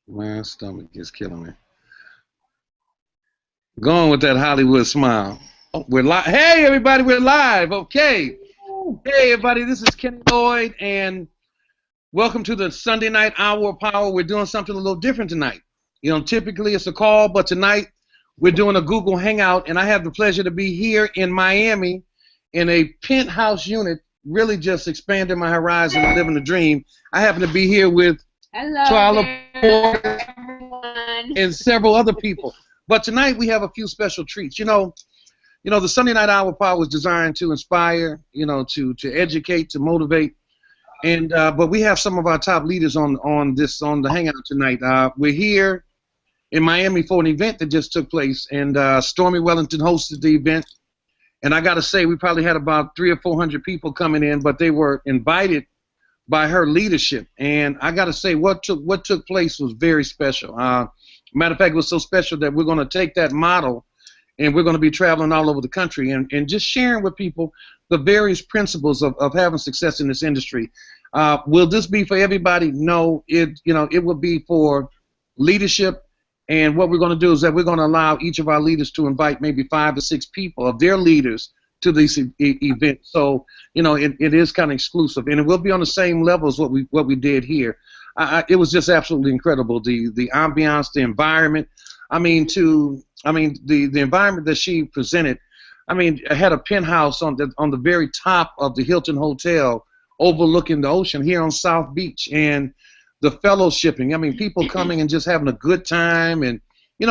My stomach is killing me. Going with that Hollywood smile. Oh, we're live. Hey, everybody, we're live. Okay. Hey, everybody, this is Kenny Lloyd, and welcome to the Sunday Night Hour of Power. We're doing something a little different tonight. Typically it's a call, but tonight we're doing a Google Hangout, and I have the pleasure to be here in Miami in a penthouse unit, really just expanding my horizon and living the dream. I happen to be here with Hello Twyla there, Porter everyone. and several other people. But tonight we have a few special treats. The Sunday Night Hour Power was designed to inspire, to educate, to motivate, and but we have some of our top leaders on the hangout tonight. We're here in Miami for an event that just took place, and Stormy Wellington hosted the event. And I got to say, we probably had about 300 or 400 people coming in, but they were invited by her leadership. And I got to say, what took place was very special. Matter of fact, it was so special that we're going to take that model and we're going to be traveling all over the country and just sharing with people the various principles of having success in this industry. Will this be for everybody? No, it will be for leadership. And what we're going to do is that we're going to allow each of our leaders to invite maybe 5 or 6 people of their leaders to this event. So, it is kind of exclusive, and it will be on the same level as what we did here. It was just absolutely incredible. The ambiance, the environment. The environment that she presented. I had a penthouse on the very top of the Hilton Hotel, overlooking the ocean here on South Beach, and the fellowshipping. People coming and just having a good time, and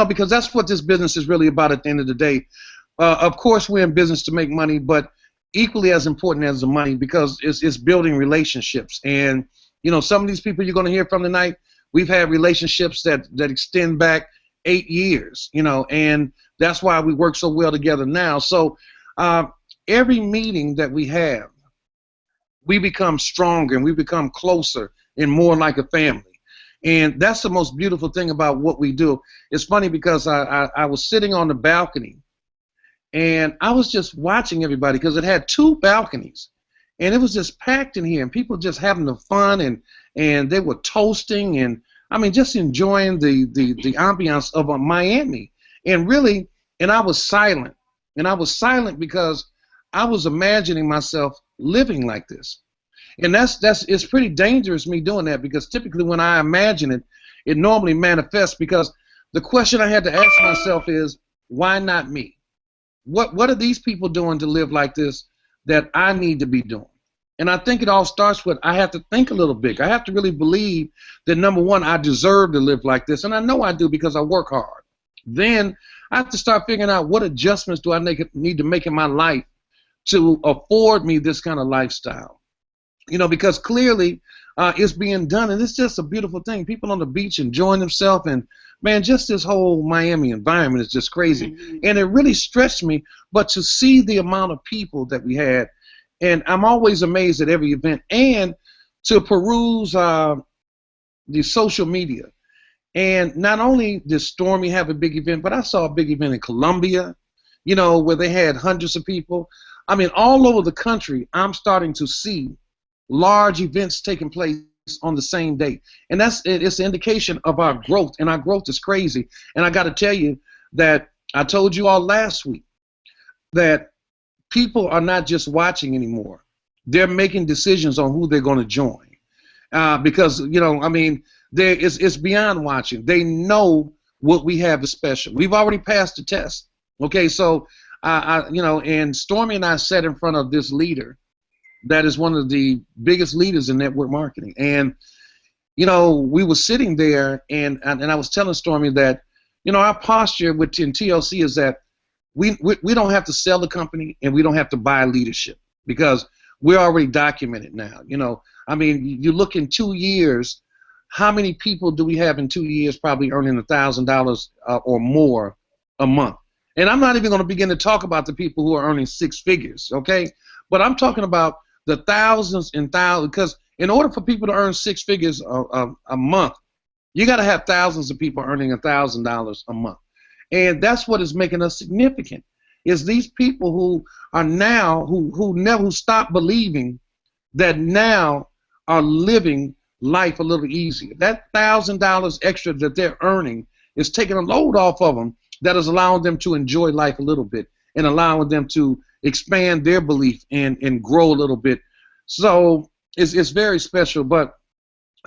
because that's what this business is really about at the end of the day. Of course, we're in business to make money, but equally as important as the money, because it's building relationships. And some of these people you're going to hear from tonight, we've had relationships that extend back 8 years. And that's why we work so well together now. So every meeting that we have, we become stronger and we become closer and more like a family. And that's the most beautiful thing about what we do. It's funny because I was sitting on the balcony and I was just watching everybody because it had 2 balconies, and it was just packed in here, and people just having the fun, and they were toasting, and just enjoying the ambiance of Miami. And really, and I was silent, because I was imagining myself living like this. And it's pretty dangerous me doing that, because typically when I imagine it, it normally manifests, because the question I had to ask myself is, why not me? What are these people doing to live like this that I need to be doing? And I think it all starts with, I have to think a little big. I have to really believe that, number one, I deserve to live like this, and I know I do because I work hard. Then I have to start figuring out what adjustments do I need to make in my life to afford me this kind of lifestyle. Because clearly it's being done, and it's just a beautiful thing. People on the beach enjoying themselves, and man, just this whole Miami environment is just crazy. And it really stretched me, but to see the amount of people that we had, and I'm always amazed at every event, and to peruse the social media. And not only did Stormy have a big event, but I saw a big event in Colombia, where they had hundreds of people. All over the country, I'm starting to see large events taking place on the same day, and it's an indication of our growth, and our growth is crazy. And I got to tell you that I told you all last week that people are not just watching anymore; they're making decisions on who they're going to join, because it's beyond watching. They know what we have is special. We've already passed the test. Okay, so and Stormy and I sat in front of this leader that is one of the biggest leaders in network marketing. And, we were sitting there, and I was telling Stormy that, our posture within TLC is that we don't have to sell the company, and we don't have to buy leadership, because we're already documented now. You look in 2 years, how many people do we have in 2 years probably earning $1,000 or more a month? And I'm not even going to begin to talk about the people who are earning 6 figures, okay? But I'm talking about the thousands and thousands, because in order for people to earn 6 figures a month, you got to have thousands of people earning $1,000 a month. And that's what is making us significant, is these people who are now, who never, who stopped believing, that now are living life a little easier. That $1,000 extra that they're earning is taking a load off of them that is allowing them to enjoy life a little bit and allowing them to expand their belief and grow a little bit. So it's very special, but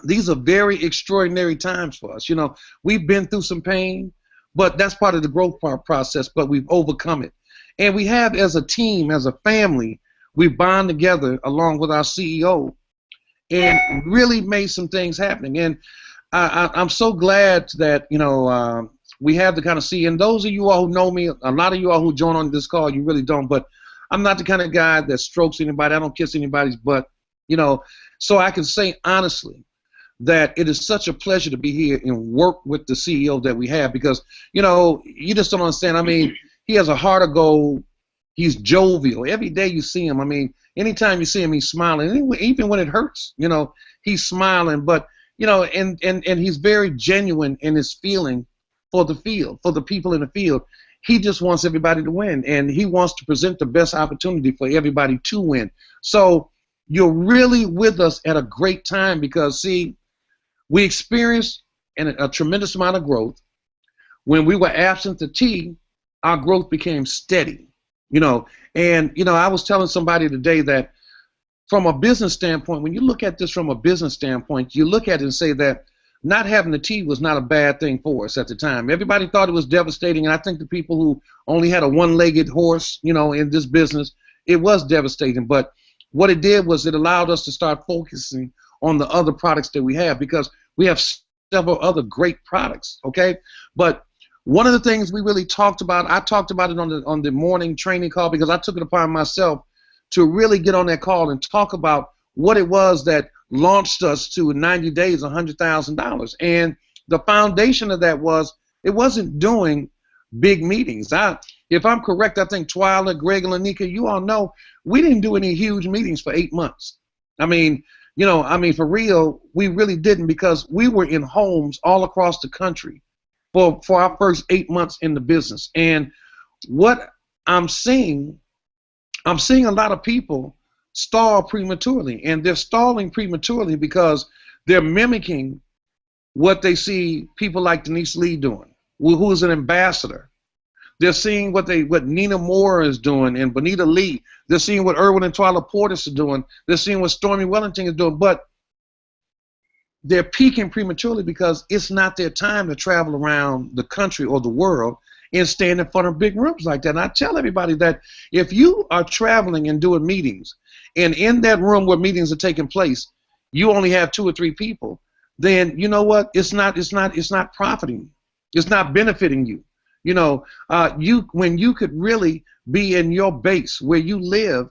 these are very extraordinary times for us. You know, we've been through some pain, but that's part of the growth process, but we've overcome it. And we have, as a team, as a family, we bond together along with our CEO and really made some things happening. And I'm so glad that, you know, we have the kind of CEO, and those of you all who know me, a lot of you all who join on this call, you really don't, but I'm not the kind of guy that strokes anybody. I don't kiss anybody's butt, you know. So I can say honestly that it is such a pleasure to be here and work with the CEO that we have, because, you know, you just don't understand. I mean, he has a heart of gold. He's jovial. Every day you see him, I mean, anytime you see him, he's smiling. Even when it hurts, you know, he's smiling. But, you know, and he's very genuine in his feeling for the field, for the people in the field. He just wants everybody to win, and he wants to present the best opportunity for everybody to win. So you're really with us at a great time, because, see, we experienced a tremendous amount of growth. When we were absent the T, our growth became steady, you know. And, you know, I was telling somebody today that from a business standpoint, when you look at this from a business standpoint, you look at it and say that not having the T was not a bad thing for us at the time. Everybody thought it was devastating, and I think the people who only had a one-legged horse, you know, in this business, it was devastating. But what it did was it allowed us to start focusing on the other products that we have, because we have several other great products, okay? But one of the things we really talked about, I talked about it on the morning training call, because I took it upon myself to really get on that call and talk about what it was that launched us to 90 days, $100,000. And the foundation of that was, it wasn't doing big meetings. If I'm correct, I think Twyla, Greg, and Lanika, you all know, we didn't do any huge meetings for 8 months. I mean, you know, I mean, for real, we really didn't, because we were in homes all across the country for our first 8 months in the business. And what I'm seeing a lot of people stall prematurely, and they're stalling prematurely because they're mimicking what they see people like Denise Lee doing, who is an ambassador. They're seeing what Nina Moore is doing and Bonita Lee. They're seeing what Irwin and Twyla Portis are doing. They're seeing what Stormy Wellington is doing. But they're peaking prematurely because it's not their time to travel around the country or the world and stand in front of big rooms like that. And I tell everybody that if you are traveling and doing meetings, and in that room where meetings are taking place, you only have 2 or 3 people, then you know what? It's not profiting you. It's not benefiting you. You know, when you could really be in your base where you live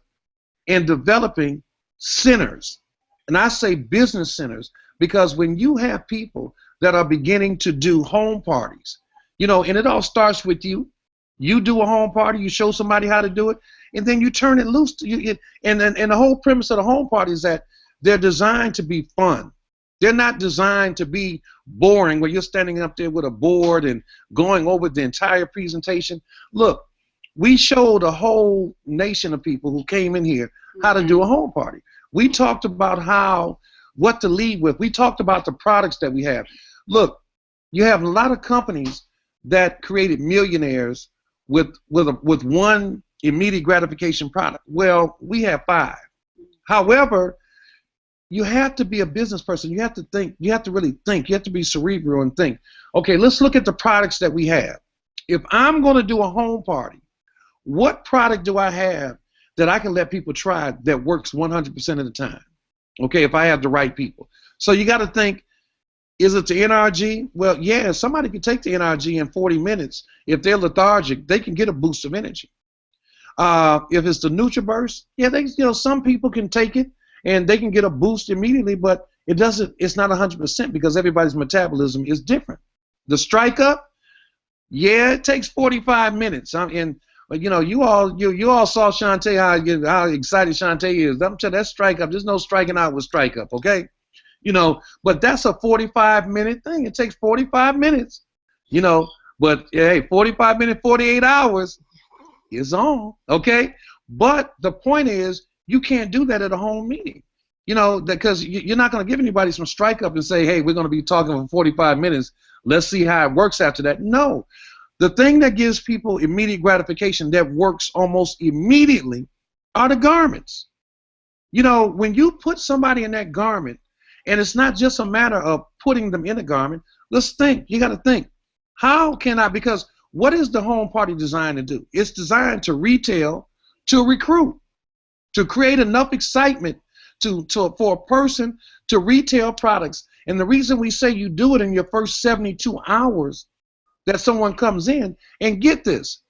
and developing centers, and I say business centers, because when you have people that are beginning to do home parties, you know, and it all starts with you. You do a home party, you show somebody how to do it, and then you turn it loose. And the whole premise of the home party is that they're designed to be fun. They're not designed to be boring, where you're standing up there with a board and going over the entire presentation. Look, we showed a whole nation of people who came in here how to do a home party. We talked about what to lead with. We talked about the products that we have. Look, you have a lot of companies that created millionaires with one immediate gratification product. Well, we have 5. However, you have to be a business person. You have to think. You have to really think. You have to be cerebral and think. Okay, let's look at the products that we have. If I'm going to do a home party, what product do I have that I can let people try that works 100% of the time? Okay, if I have the right people. So you got to think, is it the NRG? Well, yeah, somebody can take the NRG in 40 minutes. If they're lethargic, they can get a boost of energy. If it's the NutriBurst, yeah, some people can take it and they can get a boost immediately, but it's not 100% because everybody's metabolism is different. The Strike Up, yeah, it takes 45 minutes. But you know, you all saw Shantae, how excited Shantae is. I'm telling you, that's Strike Up. There's no striking out with Strike Up, okay? You know, but that's a 45-minute thing. It takes 45 minutes, you know, but hey, 45 minutes, 48 hours is on, okay? But the point is, you can't do that at a home meeting. You know, because you're not going to give anybody some strike up and say, hey, we're going to be talking for 45 minutes. Let's see how it works after that. No. The thing that gives people immediate gratification that works almost immediately are the garments. You know, when you put somebody in that garment, and it's not just a matter of putting them in a garment, let's think. You got to think, how can I, because what is the home party designed to do? It's designed to retail, to recruit, to create enough excitement for a person to retail products. And the reason we say you do it in your first 72 hours that someone comes in, and get this,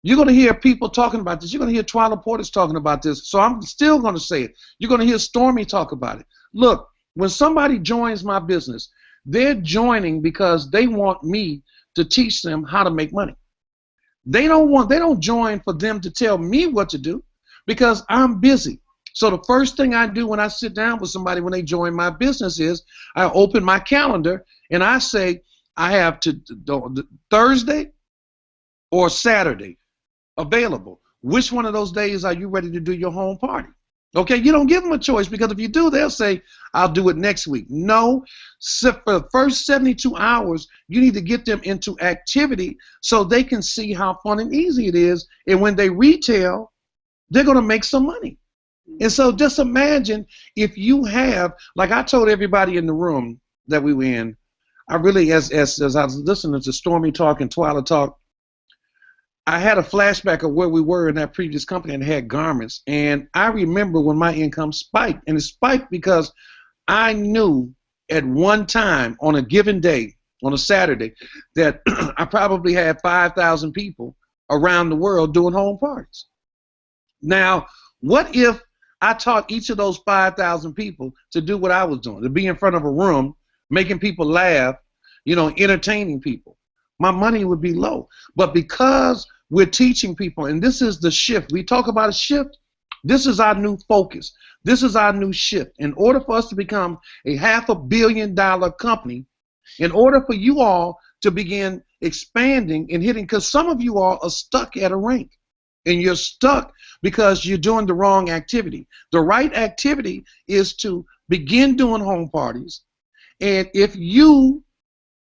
you're going to hear people talking about this. You're going to hear Twyla Portis talking about this. So I'm still going to say it. You're going to hear Stormy talk about it. Look, when somebody joins my business, they're joining because they want me to teach them how to make money. They don't join for them to tell me what to do, because I'm busy. So the first thing I do when I sit down with somebody when they join my business is I open my calendar and I say, I have Thursday or Saturday available. Which one of those days are you ready to do your home party? Okay, you don't give them a choice, because if you do, they'll say, I'll do it next week. No, so for the first 72 hours, you need to get them into activity so they can see how fun and easy it is. And when they retail, they're going to make some money. And so just imagine if you have, like I told everybody in the room that we were in, I really, as I was listening to Stormy talk and Twyla talk, I had a flashback of where we were in that previous company and had garments. And I remember when my income spiked. And it spiked because I knew at one time on a given day, on a Saturday, that I probably had 5,000 people around the world doing home parties. Now, what if I taught each of those 5,000 people to do what I was doing, to be in front of a room, making people laugh, you know, entertaining people? My money would be low. But because we're teaching people, and this is the shift. We talk about a shift. This is our new focus. This is our new shift. In order for us to become a $500 million company, in order for you all to begin expanding and hitting, because some of you all are stuck at a rank, and you're stuck because you're doing the wrong activity. The right activity is to begin doing home parties. And if you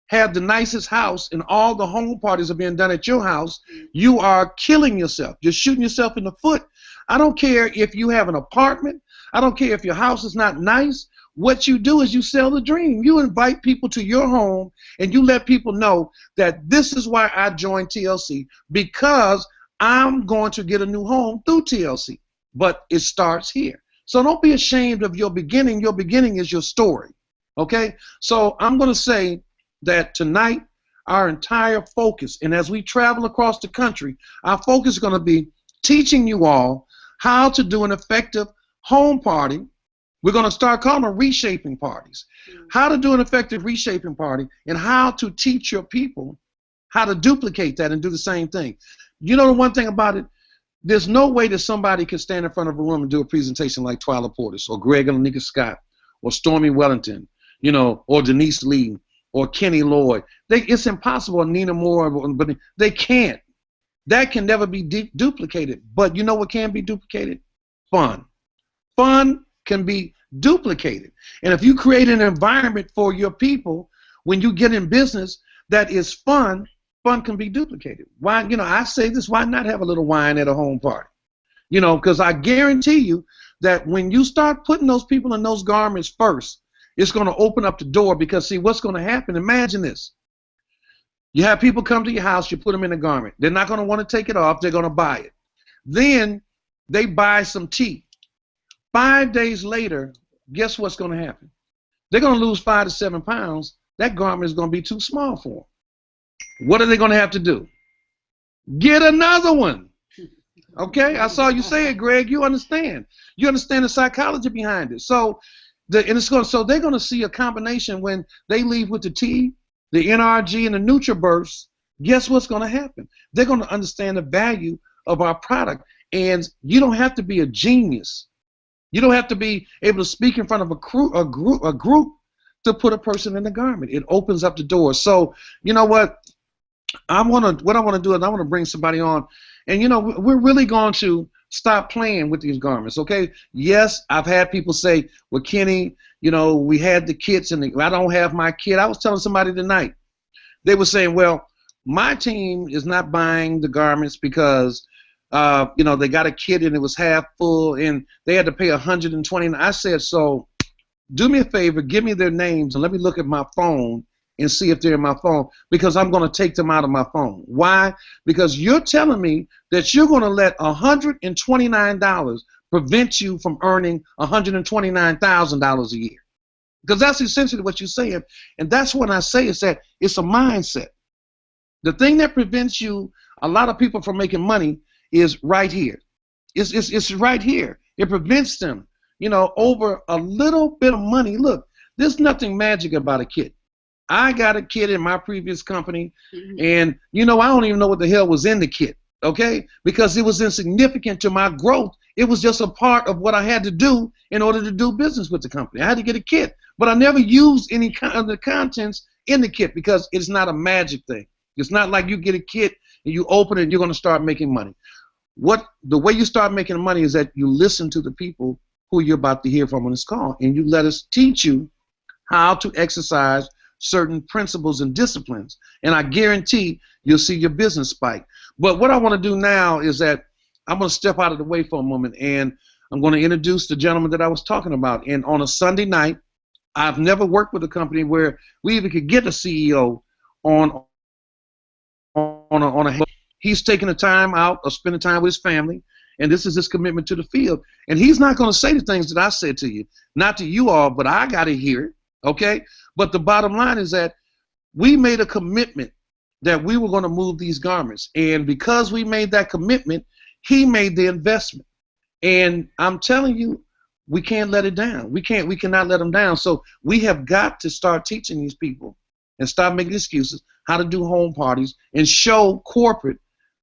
have the nicest house and all the home parties are being done at your house, you are killing yourself. You're shooting yourself in the foot. I don't care if you have an apartment. I don't care if your house is not nice. What you do is you sell the dream. You invite people to your home and you let people know that this is why I joined TLC, because I'm going to get a new home through TLC. But it starts here. So don't be ashamed of your beginning. Your beginning is your story. Okay? So I'm going to say that tonight our entire focus, and as we travel across the country, our focus is going to be teaching you all how to do an effective home party. We're going to start calling them reshaping parties. How to do an effective reshaping party, and how to teach your people how to duplicate that and do the same thing. You know the one thing about it, there's no way that somebody can stand in front of a room and do a presentation like Twyla Portis or Greg and Anika Scott or Stormy Wellington, you know, or Denise Lee or Kenny Lloyd. It's impossible. Nina Moore, but they can't. That can never be duplicated. But you know what can be duplicated? Fun. Fun can be duplicated. And if you create an environment for your people when you get in business that is fun, fun can be duplicated. Why? You know, I say this, why not have a little wine at a home party? You know, because I guarantee you that when you start putting those people in those garments first, it's going to open up the door, because see what's going to happen. Imagine this. You have people come to your house, you put them in a garment. They're not going to want to take it off. They're going to buy it. Then they buy some tea. 5 days later, guess what's going to happen? They're going to lose 5 to 7 pounds. That garment is going to be too small for them. What are they going to have to do? Get another one. Okay? I saw you say it, Greg. You understand. You understand the psychology behind it. So they're going to see a combination when they leave with the T, the NRG, and the NutriBurst. Guess what's going to happen? They're going to understand the value of our product. And you don't have to be a genius. You don't have to be able to speak in front of a group to put a person in the garment. It opens up the door. So you know what I want to do is I want to bring somebody on, and you know we're really going to stop playing with these garments, okay? Yes, I've had people say, well, Kenny, you know, we had the kits and I don't have my kit. I was telling somebody tonight, they were saying, well, my team is not buying the garments because, you know, they got a kit and it was half full and they had to pay 120. I said, so do me a favor, give me their names and let me look at my phone and see if they're in my phone, because I'm going to take them out of my phone. Why? Because you're telling me that you're going to let $129 prevent you from earning $129,000 a year. Because that's essentially what you're saying. And that's what I say is that it's a mindset. The thing that prevents you, a lot of people, from making money is right here. It's right here. It prevents them, you know, over a little bit of money. Look, there's nothing magic about a kit. I got a kit in my previous company, and, you know, I don't even know what the hell was in the kit, okay? Because it was insignificant to my growth. It was just a part of what I had to do in order to do business with the company. I had to get a kit, but I never used any of the contents in the kit because it's not a magic thing. It's not like you get a kit and you open it and you're going to start making money. The way you start making money is that you listen to the people who you're about to hear from on this call, and you let us teach you how to exercise certain principles and disciplines, and I guarantee you'll see your business spike. But what I want to do now is that I'm going to step out of the way for a moment, and I'm going to introduce the gentleman that I was talking about. And on a Sunday night, I've never worked with a company where we even could get a CEO on a. He's taking the time out of spending time with his family, and this is his commitment to the field. And he's not going to say the things that I said to you, not to you all, but I got to hear it, okay? But the bottom line is that we made a commitment that we were going to move these garments. And because we made that commitment, he made the investment. And I'm telling you, we can't let it down. We cannot let them down. So we have got to start teaching these people and stop making excuses how to do home parties and show corporate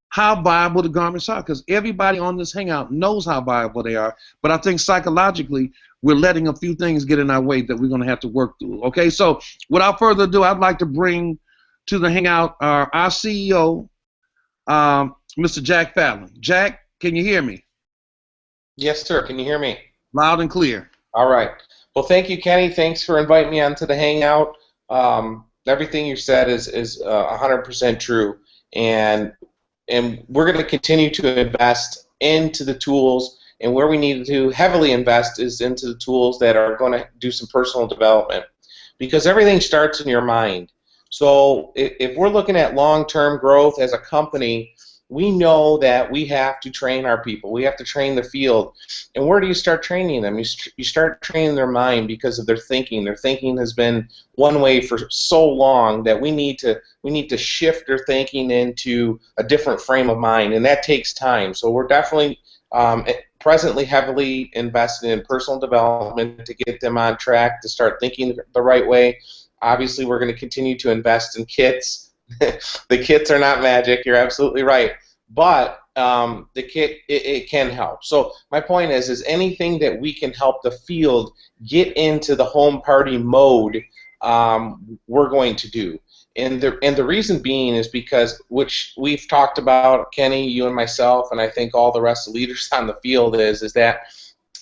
how viable the garments are, because everybody on this hangout knows how viable they are. But I think psychologically, we're letting a few things get in our way that we're going to have to work through. Okay, so without further ado, I'd like to bring to the hangout our CEO, Mr. Jack Fallon. Jack, can you hear me? Yes, sir. Can you hear me? Loud and clear. All right. Well, thank you, Kenny. Thanks for inviting me onto the hangout. Everything you said is 100% true, and we're going to continue to invest into the tools, and where we need to heavily invest is into the tools that are going to do some personal development, because everything starts in your mind. So if we're looking at long-term growth as a company, we know that we have to train our people. We have to train the field. And where do you start training them? You start training their mind because of their thinking. Their thinking has been one way for so long that we need to shift their thinking into a different frame of mind, and that takes time. So we're definitely presently heavily invested in personal development to get them on track to start thinking the right way. Obviously, we're going to continue to invest in kits. The kits are not magic. You're absolutely right. But the kit, it can help. So my point is anything that we can help the field get into the home party mode, we're going to do. And the reason being is because, which we've talked about, Kenny, you and myself, and I think all the rest of the leaders on the field, is that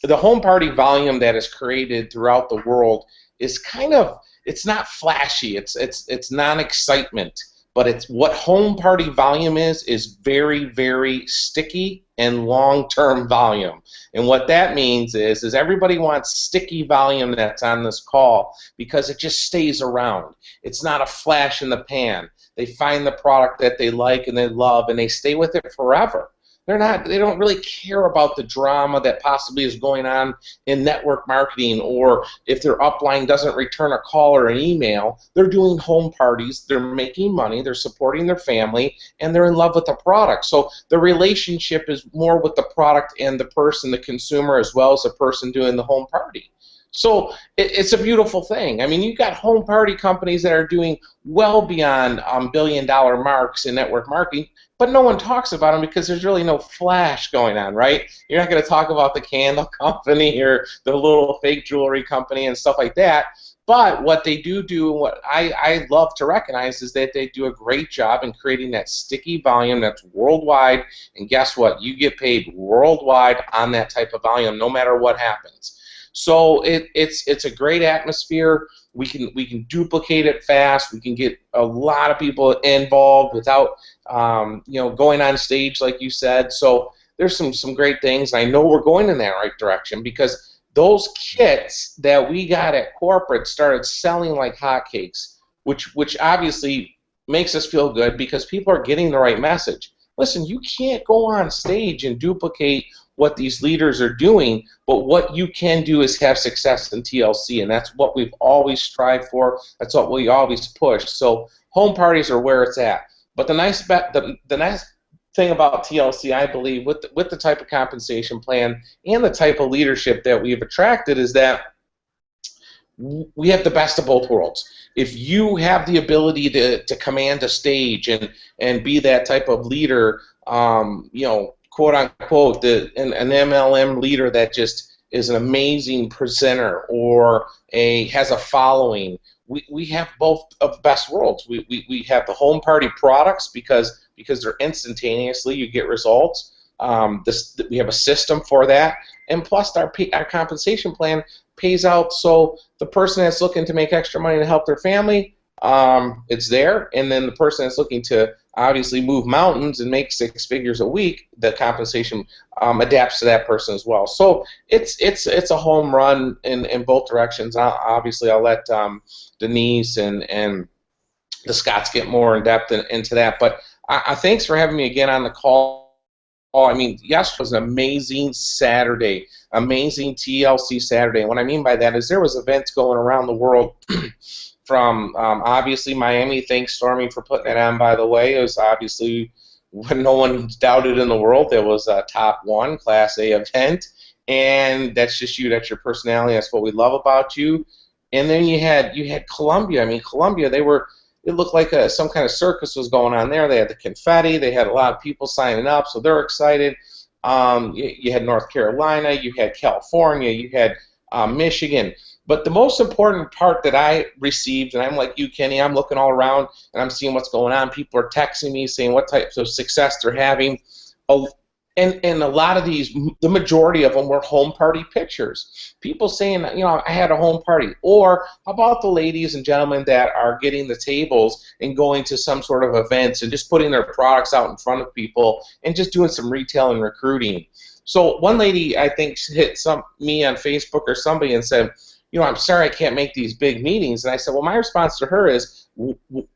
the home party volume that is created throughout the world is kind of, it's not flashy, it's non-excitement, but it's what home party volume is very, very sticky and long-term volume. And what that means is everybody wants sticky volume that's on this call because it just stays around. It's not a flash in the pan. They find the product that they like and they love, and they stay with it forever. They don't really care about the drama that possibly is going on in network marketing, or if their upline doesn't return a call or an email. They're doing home parties, they're making money, they're supporting their family, and they're in love with the product. So the relationship is more with the product and the person, the consumer, as well as the person doing the home party. So it's a beautiful thing. I mean, you've got home party companies that are doing well beyond billion-dollar marks in network marketing, but no one talks about them because there's really no flash going on, right? You're not going to talk about the candle company or the little fake jewelry company and stuff like that. But what they do, and what I love to recognize, is that they do a great job in creating that sticky volume that's worldwide. And guess what? You get paid worldwide on that type of volume, no matter what happens. So it's a great atmosphere. We can duplicate it fast. We can get a lot of people involved without going on stage like you said. So there's some great things. I know we're going in that right direction because those kits that we got at corporate started selling like hotcakes, which obviously makes us feel good because people are getting the right message. Listen, you can't go on stage and duplicate what these leaders are doing, but what you can do is have success in TLC, and that's what we've always strived for. That's what we always push. So home parties are where it's at. But the nice thing about TLC, I believe, with the type of compensation plan and the type of leadership that we've attracted, is that we have the best of both worlds. If you have the ability to command a stage and be that type of leader, quote unquote, an MLM leader that just is an amazing presenter or has a following, we have both of the best worlds. We have the home party products because they're instantaneously, you get results. We have a system for that, and plus our compensation plan pays out so the person that's looking to make extra money to help their family, it's there, and then the person that's looking to obviously move mountains and make 6 figures a week, the compensation adapts to that person as well. So it's a home run in both directions. Obviously, I'll let Denise and the Scots get more in depth into that, but thanks for having me again on the call. I mean, yesterday was an amazing Saturday, amazing TLC Saturday. And what I mean by that is there was events going around the world from obviously Miami. Thanks, Stormy, for putting that on, by the way. It was obviously when no one doubted in the world. It was a top 1 Class A event, and that's just you. That's your personality. That's what we love about you. And then you had Columbia. I mean, Columbia, it looked like some kind of circus was going on there. They had the confetti. They had a lot of people signing up, so they're excited. You had North Carolina. You had California. You had Michigan. But the most important part that I received, and I'm like you, Kenny, I'm looking all around, and I'm seeing what's going on. People are texting me saying what types of success they're having. And a lot of these, the majority of them were home party pictures. People saying, I had a home party. Or how about the ladies and gentlemen that are getting the tables and going to some sort of events and just putting their products out in front of people and just doing some retail and recruiting. So one lady, I think, hit me on Facebook or somebody and said, I'm sorry I can't make these big meetings. And I said, well, my response to her is,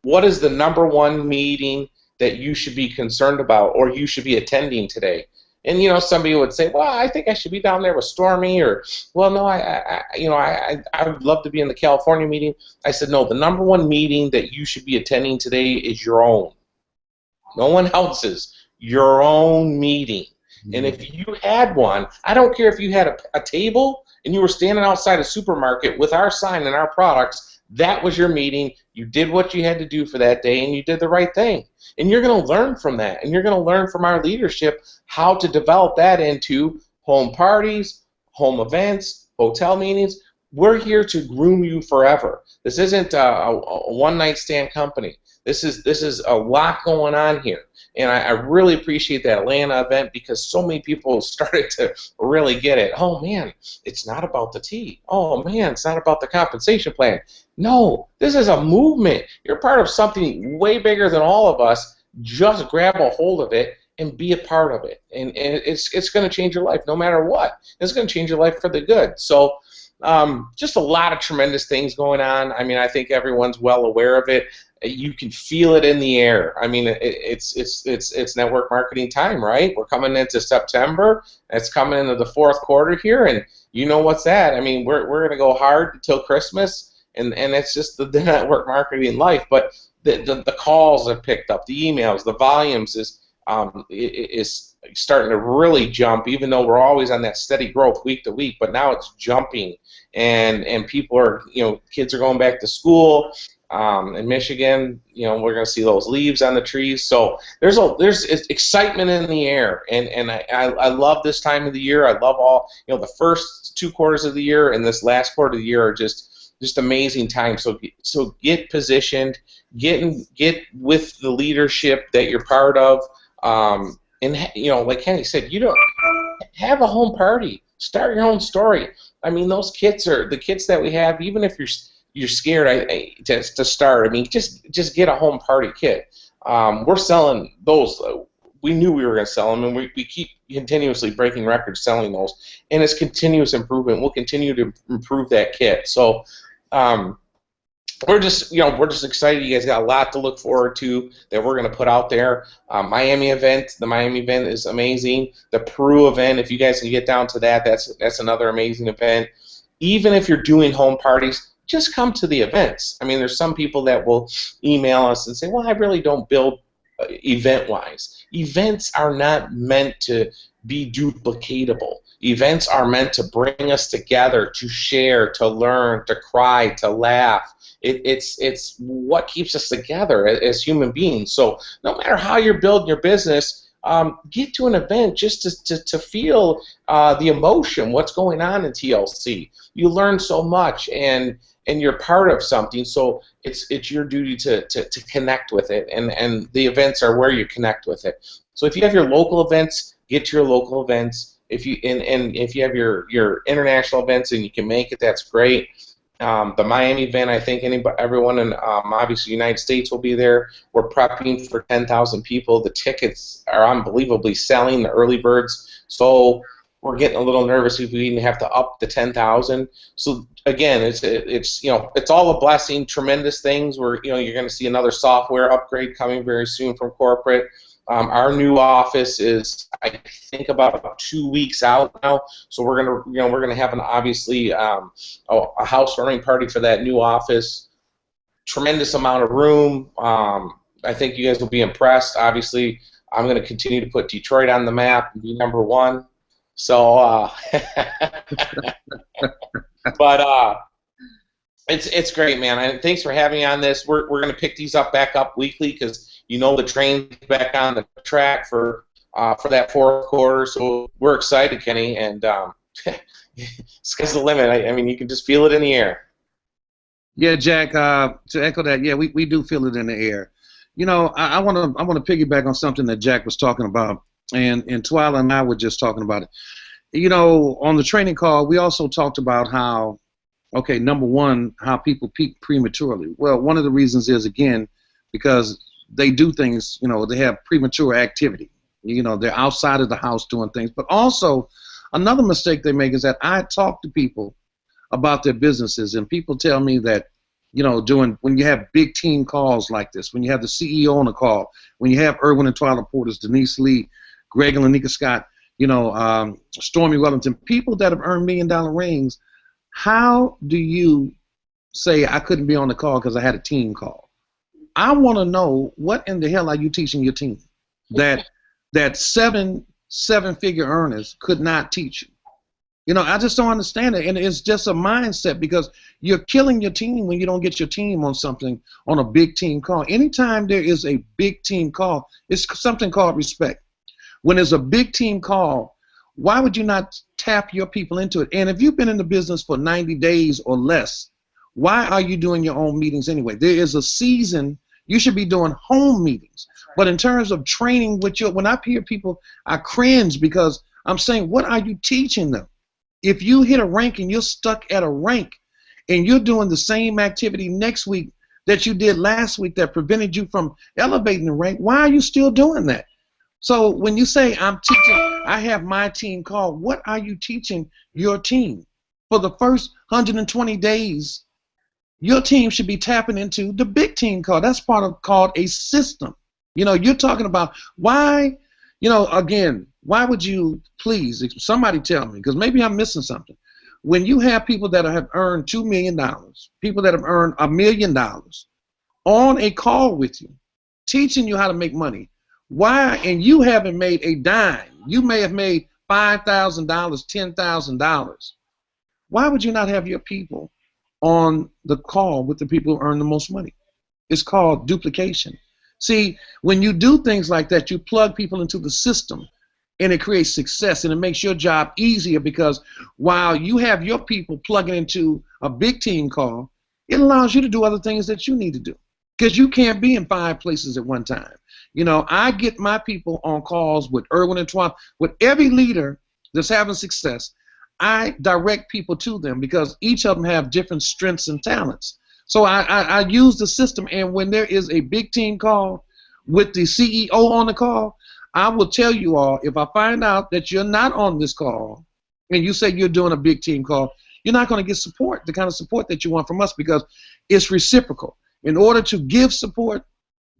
what is the number 1 meeting that you should be concerned about or you should be attending today? And somebody would say, well, I think I should be down there with Stormy, or well, no, I would love to be in the California meeting. I said, no, the number 1 meeting that you should be attending today is your own. No one else's. Your own meeting. And if you had one, I don't care if you had a table and you were standing outside a supermarket with our sign and our products, that was your meeting. You did what you had to do for that day, and you did the right thing. And you're going to learn from that, and you're going to learn from our leadership how to develop that into home parties, home events, hotel meetings. We're here to groom you forever. This isn't a one-night stand company. This is a lot going on here. And I really appreciate that Atlanta event because so many people started to really get it. Oh, man, it's not about the tea. Oh, man, it's not about the compensation plan. No, this is a movement. You're part of something way bigger than all of us. Just grab a hold of it and be a part of it. And it's going to change your life no matter what. It's going to change your life for the good. So just a lot of tremendous things going on. I mean, I think everyone's well aware of it. You can feel it in the air. I mean, it's network marketing time, right? We're coming into September. It's coming into the 4th quarter here, and you know what's that? I mean, we're going to go hard until Christmas, and it's just the network marketing life. But the calls have picked up, the emails, the volumes is starting to really jump. Even though we're always on that steady growth week to week, but now it's jumping, and people are, kids are going back to school. In Michigan, we're going to see those leaves on the trees. So there's excitement in the air, and I love this time of the year. I love all, the first 2 quarters of the year and this last quarter of the year are just just amazing time. So get positioned, get with the leadership that you're part of, and like Kenny said, you don't have a home party. Start your own story. I mean, those kids are the kids that we have. Even if you're scared to start, I mean, just get a home party kit. We're selling those. We knew we were going to sell them, and we keep continuously breaking records selling those. And it's continuous improvement. We'll continue to improve that kit. So we're just excited. You guys got a lot to look forward to that we're going to put out there. The Miami event is amazing. The Peru event, if you guys can get down to that, that's another amazing event. Even if you're doing home parties, just come to the events. I mean, there's some people that will email us and say, well, I really don't build event-wise. Events are not meant to be duplicatable. Events are meant to bring us together, to share, to learn, to cry, to laugh. It's what keeps us together as human beings. So no matter how you're building your business, get to an event just to feel the emotion, what's going on in TLC. You learn so much, and you're part of something, so it's your duty to connect with it, and the events are where you connect with it. So if you have your local events, get to your local events. If you if you have your international events and you can make it, that's great. The Miami event, I think everyone in obviously the United States will be there. We're prepping for 10,000 people. The tickets are unbelievably selling, the early birds. So we're getting a little nervous if we even have to up the 10,000. So again, it's all a blessing, tremendous things. You're going to see another software upgrade coming very soon from corporate. Our new office is, I think, about 2 weeks out now. So we're gonna have obviously a housewarming party for that new office. Tremendous amount of room. I think you guys will be impressed. Obviously, I'm going to continue to put Detroit on the map and be #1. So, but it's great, man. And thanks for having me on this. We're going to pick these back up weekly because the train's back on the track for that fourth quarter. So we're excited, Kenny, and sky's the limit. I mean, you can just feel it in the air. Yeah, Jack. To echo that, yeah, we do feel it in the air. I want to piggyback on something that Jack was talking about, and Twyla and I were just talking about it. On the training call, we also talked about how, okay, number one, how people peak prematurely. Well, one of the reasons is, again, because they do things, they have premature activity. They're outside of the house doing things. But also, another mistake they make is that I talk to people about their businesses, and people tell me that, when you have big team calls like this, when you have the CEO on the call, when you have Irwin and Twyla Porters, Denise Lee, Greg and Lanika Scott, Stormy Wellington, people that have earned $1 million rings, how do you say I couldn't be on the call because I had a team call? I want to know, what in the hell are you teaching your team that seven-figure earners could not teach you? I just don't understand it, and it's just a mindset, because you're killing your team when you don't get your team on something, on a big team call. Anytime there is a big team call, it's something called respect. When there's a big team call, why would you not tap your people into it? And if you've been in the business for 90 days or less, why are you doing your own meetings anyway? There is a season. You should be doing home meetings. But in terms of training when I hear people, I cringe, because I'm saying, what are you teaching them? If you hit a rank and you're stuck at a rank and you're doing the same activity next week that you did last week that prevented you from elevating the rank, why are you still doing that? So when you say I have my team call, what are you teaching your team? For the first 120 days, your team should be tapping into the big team call. That's called a system. You're talking about why, again, why would you, please, somebody tell me, because maybe I'm missing something. When you have people that have earned $2 million, people that have earned $1 million on a call with you, teaching you how to make money, why, and you haven't made a dime, you may have made $5,000, $10,000, why would you not have your people on the call with the people who earn the most money? It's called duplication. See, when you do things like that, you plug people into the system. and it creates success, and it makes your job easier, because while you have your people plugging into a big team call, it allows you to do other things that you need to do, because you can't be in 5 places at one time. You know, I get my people on calls with Irwin and Twan, with every leader that's having success. I direct people to them because each of them have different strengths and talents. So I use the system, and when there is a big team call with the CEO on the call, I will tell you all, if I find out that you're not on this call and you say you're doing a big team call, you're not going to get support, the kind of support that you want from us, because it's reciprocal. In order to give support,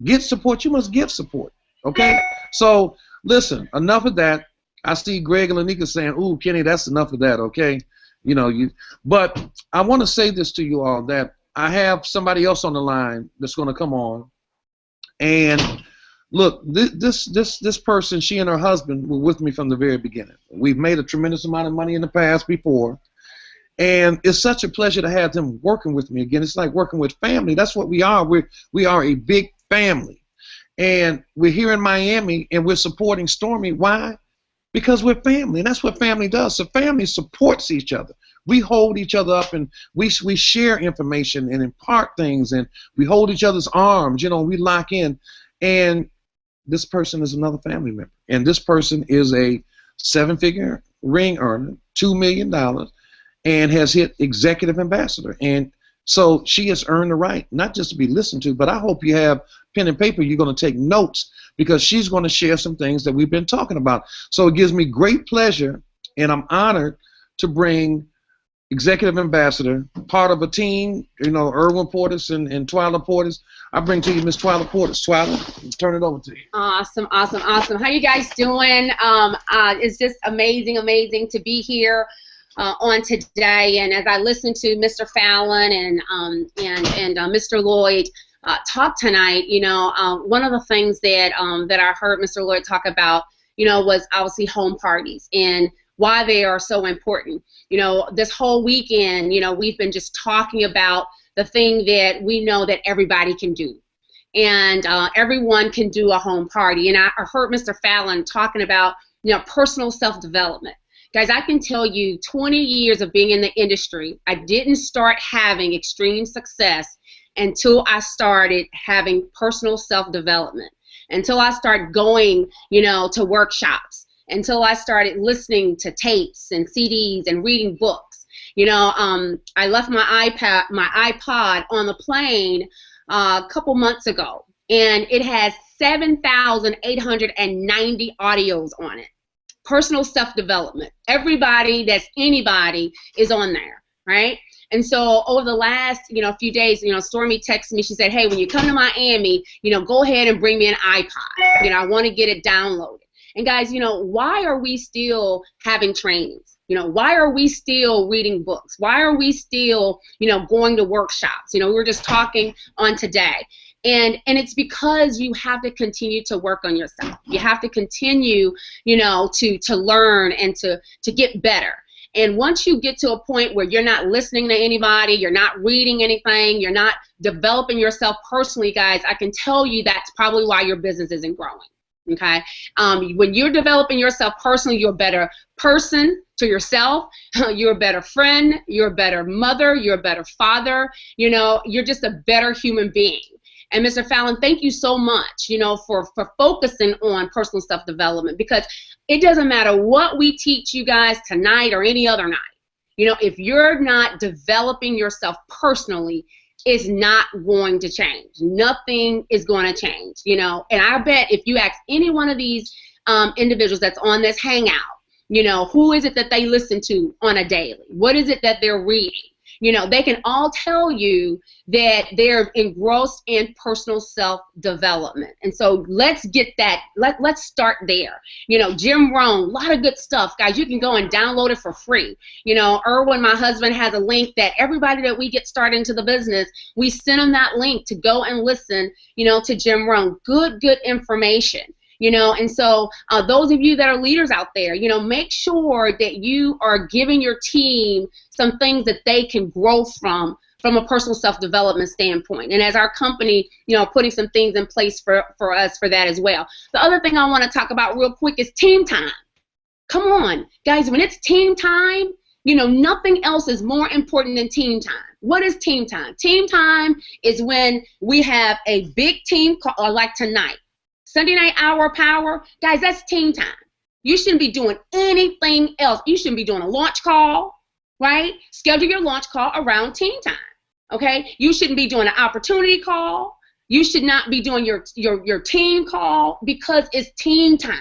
get support, you must give support. Okay? So listen, enough of that. I see Greg and Lanika saying, "Ooh, Kenny, that's enough of that." Okay? You know, but I want to say this to you all, that I have somebody else on the line that's going to come on. And look, this person, she and her husband were with me from the very beginning. We've made a tremendous amount of money in the past before, and it's such a pleasure to have them working with me again. It's like working with family. That's what we are. We are a big family, and we're here in Miami, and we're supporting Stormy. Why? Because we're family, and that's what family does. So family supports each other. We hold each other up, and we share information and impart things, and we hold each other's arms. You know, we lock in. And this person is another family member, and this person is a 7-figure ring earner, $2 million, and has hit executive ambassador. And so she has earned the right not just to be listened to, but I hope you have pen and paper. You're going to take notes, because she's going to share some things that we've been talking about. So it gives me great pleasure, and I'm honored to bring executive ambassador, part of a team, you know, Irwin Portis and Twyla Portis. I bring to you Miss Twyla Portis. Twyla, turn it over to you. Awesome, awesome, awesome. How you guys doing? It's just amazing, amazing to be here on today. And as I listen to Mr. Fallon and Mr. Lloyd talk tonight, you know, one of the things that that I heard Mr. Lloyd talk about, you know, was obviously home parties and why they are so important. You know, this whole weekend, you know, we've been just talking about the thing that we know that everybody can do. And everyone can do a home party. And I heard Mr. Fallon talking about, you know, personal self-development. Guys, I can tell you 20 years of being in the industry, I didn't start having extreme success until I started having personal self-development, until I started going, you know, to workshops, until I started listening to tapes and CDs and reading books. You know, I left my iPod on the plane a couple months ago, and it has 7,890 audios on it. Personal self-development. Everybody that's anybody is on there, right? And so over the last, you know, few days, you know, Stormy texted me. She said, "Hey, when you come to Miami, you know, go ahead and bring me an iPod. You know, I want to get it downloaded." And guys, you know, why are we still having trainings? You know, why are we still reading books? Why are we still, you know, going to workshops? You know, we were just talking on today. And it's because you have to continue to work on yourself. You have to continue, you know, to learn and to get better. And once you get to a point where you're not listening to anybody, you're not reading anything, you're not developing yourself personally, guys, I can tell you that's probably why your business isn't growing. Okay, when you're developing yourself personally, you're a better person to yourself, you're a better friend, you're a better mother, you're a better father, you know, you're just a better human being. And Mr. Fallon, thank you so much, you know, for focusing on personal self-development, because it doesn't matter what we teach you guys tonight or any other night. You know, if you're not developing yourself personally, it's not going to change. Nothing is going to change, you know. And I bet if you ask any one of these individuals that's on this hangout, you know, who is it that they listen to on a daily? What is it that they're reading? You know, they can all tell you that they're engrossed in personal self-development. And so let's get that, let's start there. You know, Jim Rohn, a lot of good stuff, guys. You can go and download it for free. You know, Irwin, my husband, has a link that everybody that we get started into the business, we send them that link to go and listen, you know, to Jim Rohn. Good information. You know, and so those of you that are leaders out there, you know, make sure that you are giving your team some things that they can grow from a personal self-development standpoint. And as our company, you know, putting some things in place for us for that as well. The other thing I want to talk about real quick is team time. Come on, guys, when it's team time, nothing else is more important than team time. What is team time? Team time is when we have a big team call, like tonight. Sunday night hour power. Guys, that's team time. You shouldn't be doing anything else. You shouldn't be doing a launch call, right? Schedule your launch call around team time, okay? You shouldn't be doing an opportunity call. You should not be doing your team call because it's team time.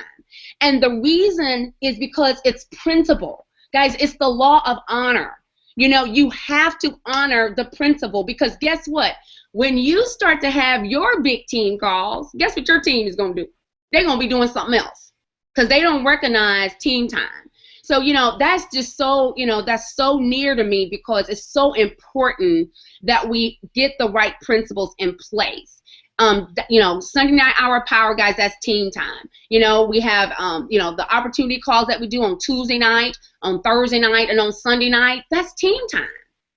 And the reason is because it's principle. Guys, it's the law of honor. You have to honor the principle, because guess what? When you start to have your big team calls, guess what your team is going to do? They're going to be doing something else because they don't recognize team time. So, that's just so, that's so near to me, because it's so important that we get the right principles in place. Sunday night hour power, guys, that's team time. We have, the opportunity calls that we do on Tuesday night, on Thursday night, and on Sunday night. That's team time,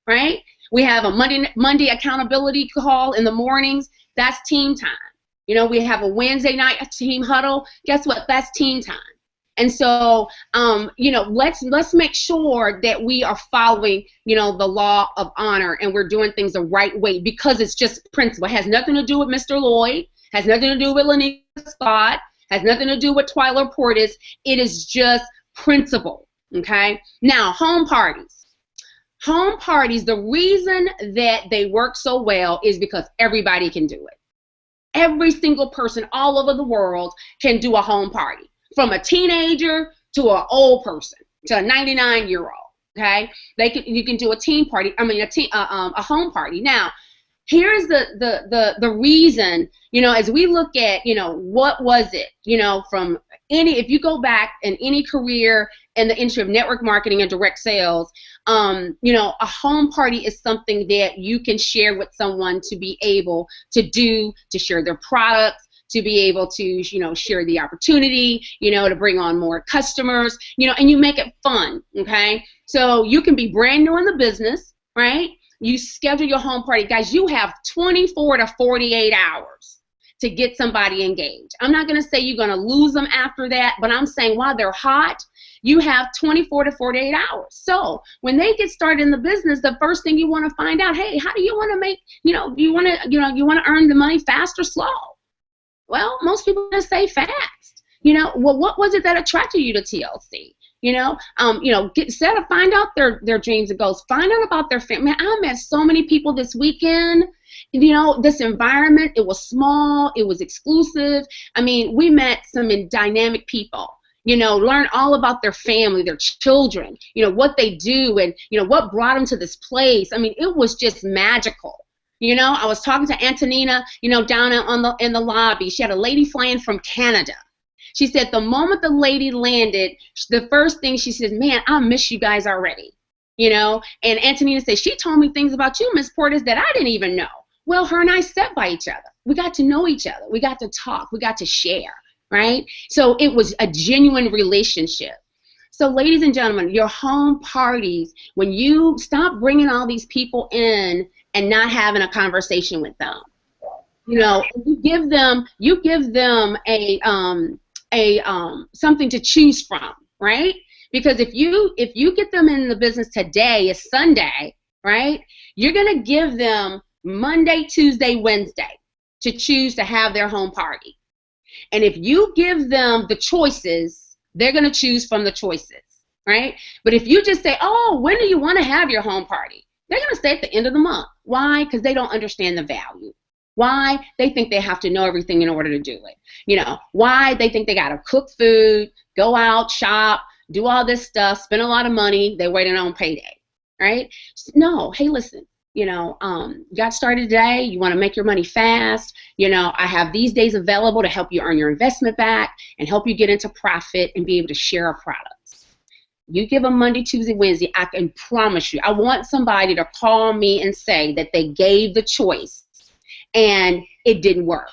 right? We have a Monday accountability call in the mornings. That's team time. We have a Wednesday night team huddle. Guess what? That's team time. And so, let's make sure that we are following, the law of honor, and we're doing things the right way, because it's just principle. It has nothing to do with Mr. Lloyd, has nothing to do with Lanika Scott, has nothing to do with Twyla Portis. It is just principle, okay? Now, home parties. Home parties, the reason that they work so well is because everybody can do it. Every single person all over the world can do a home party. From a teenager to an old person, to a 99-year-old, okay? You can do a a home party. Now, here's the reason, as we look at, what was it, from if you go back in any career in the industry of network marketing and direct sales, a home party is something that you can share with someone to be able to share their products, to be able to, share the opportunity, to bring on more customers, and you make it fun, okay? So you can be brand new in the business, right? You schedule your home party. Guys, you have 24 to 48 hours to get somebody engaged. I'm not going to say you're going to lose them after that, but I'm saying while they're hot, you have 24 to 48 hours. So when they get started in the business, the first thing you want to find out, hey, how do you want to make, you want to earn the money fast or slow? Well, most people are going to say fast. Well, what was it that attracted you to TLC? Find out their dreams and goals. Find out about their family. Man, I met so many people this weekend. This environment, it was small, it was exclusive. I mean, we met some dynamic people. Learn all about their family, their children, what they do, and, what brought them to this place. I mean, it was just magical. I was talking to Antonina, down in the lobby. She had a lady flying from Canada. She said the moment the lady landed, the first thing she said, man, I miss you guys already. And Antonina said, she told me things about you, Miss Portis, that I didn't even know. Well, her and I sat by each other. We got to know each other. We got to talk. We got to share, right? So it was a genuine relationship. So ladies and gentlemen, your home parties, when you stop bringing all these people in and not having a conversation with them, you give them a something to choose from, right? Because if you get them in the business today, is Sunday, right? You're gonna give them Monday, Tuesday, Wednesday to choose to have their home party. And if you give them the choices, they're gonna choose from the choices, right? But if you just say, oh, when do you want to have your home party? They're going to say at the end of the month. Why? Because they don't understand the value. Why? They think they have to know everything in order to do it. Why? They think they got to cook food, go out, shop, do all this stuff, spend a lot of money. They're waiting on payday, right? No. Hey, listen, got started today. You want to make your money fast. I have these days available to help you earn your investment back and help you get into profit and be able to share a product. You give them Monday, Tuesday, Wednesday, I can promise you, I want somebody to call me and say that they gave the choice and it didn't work.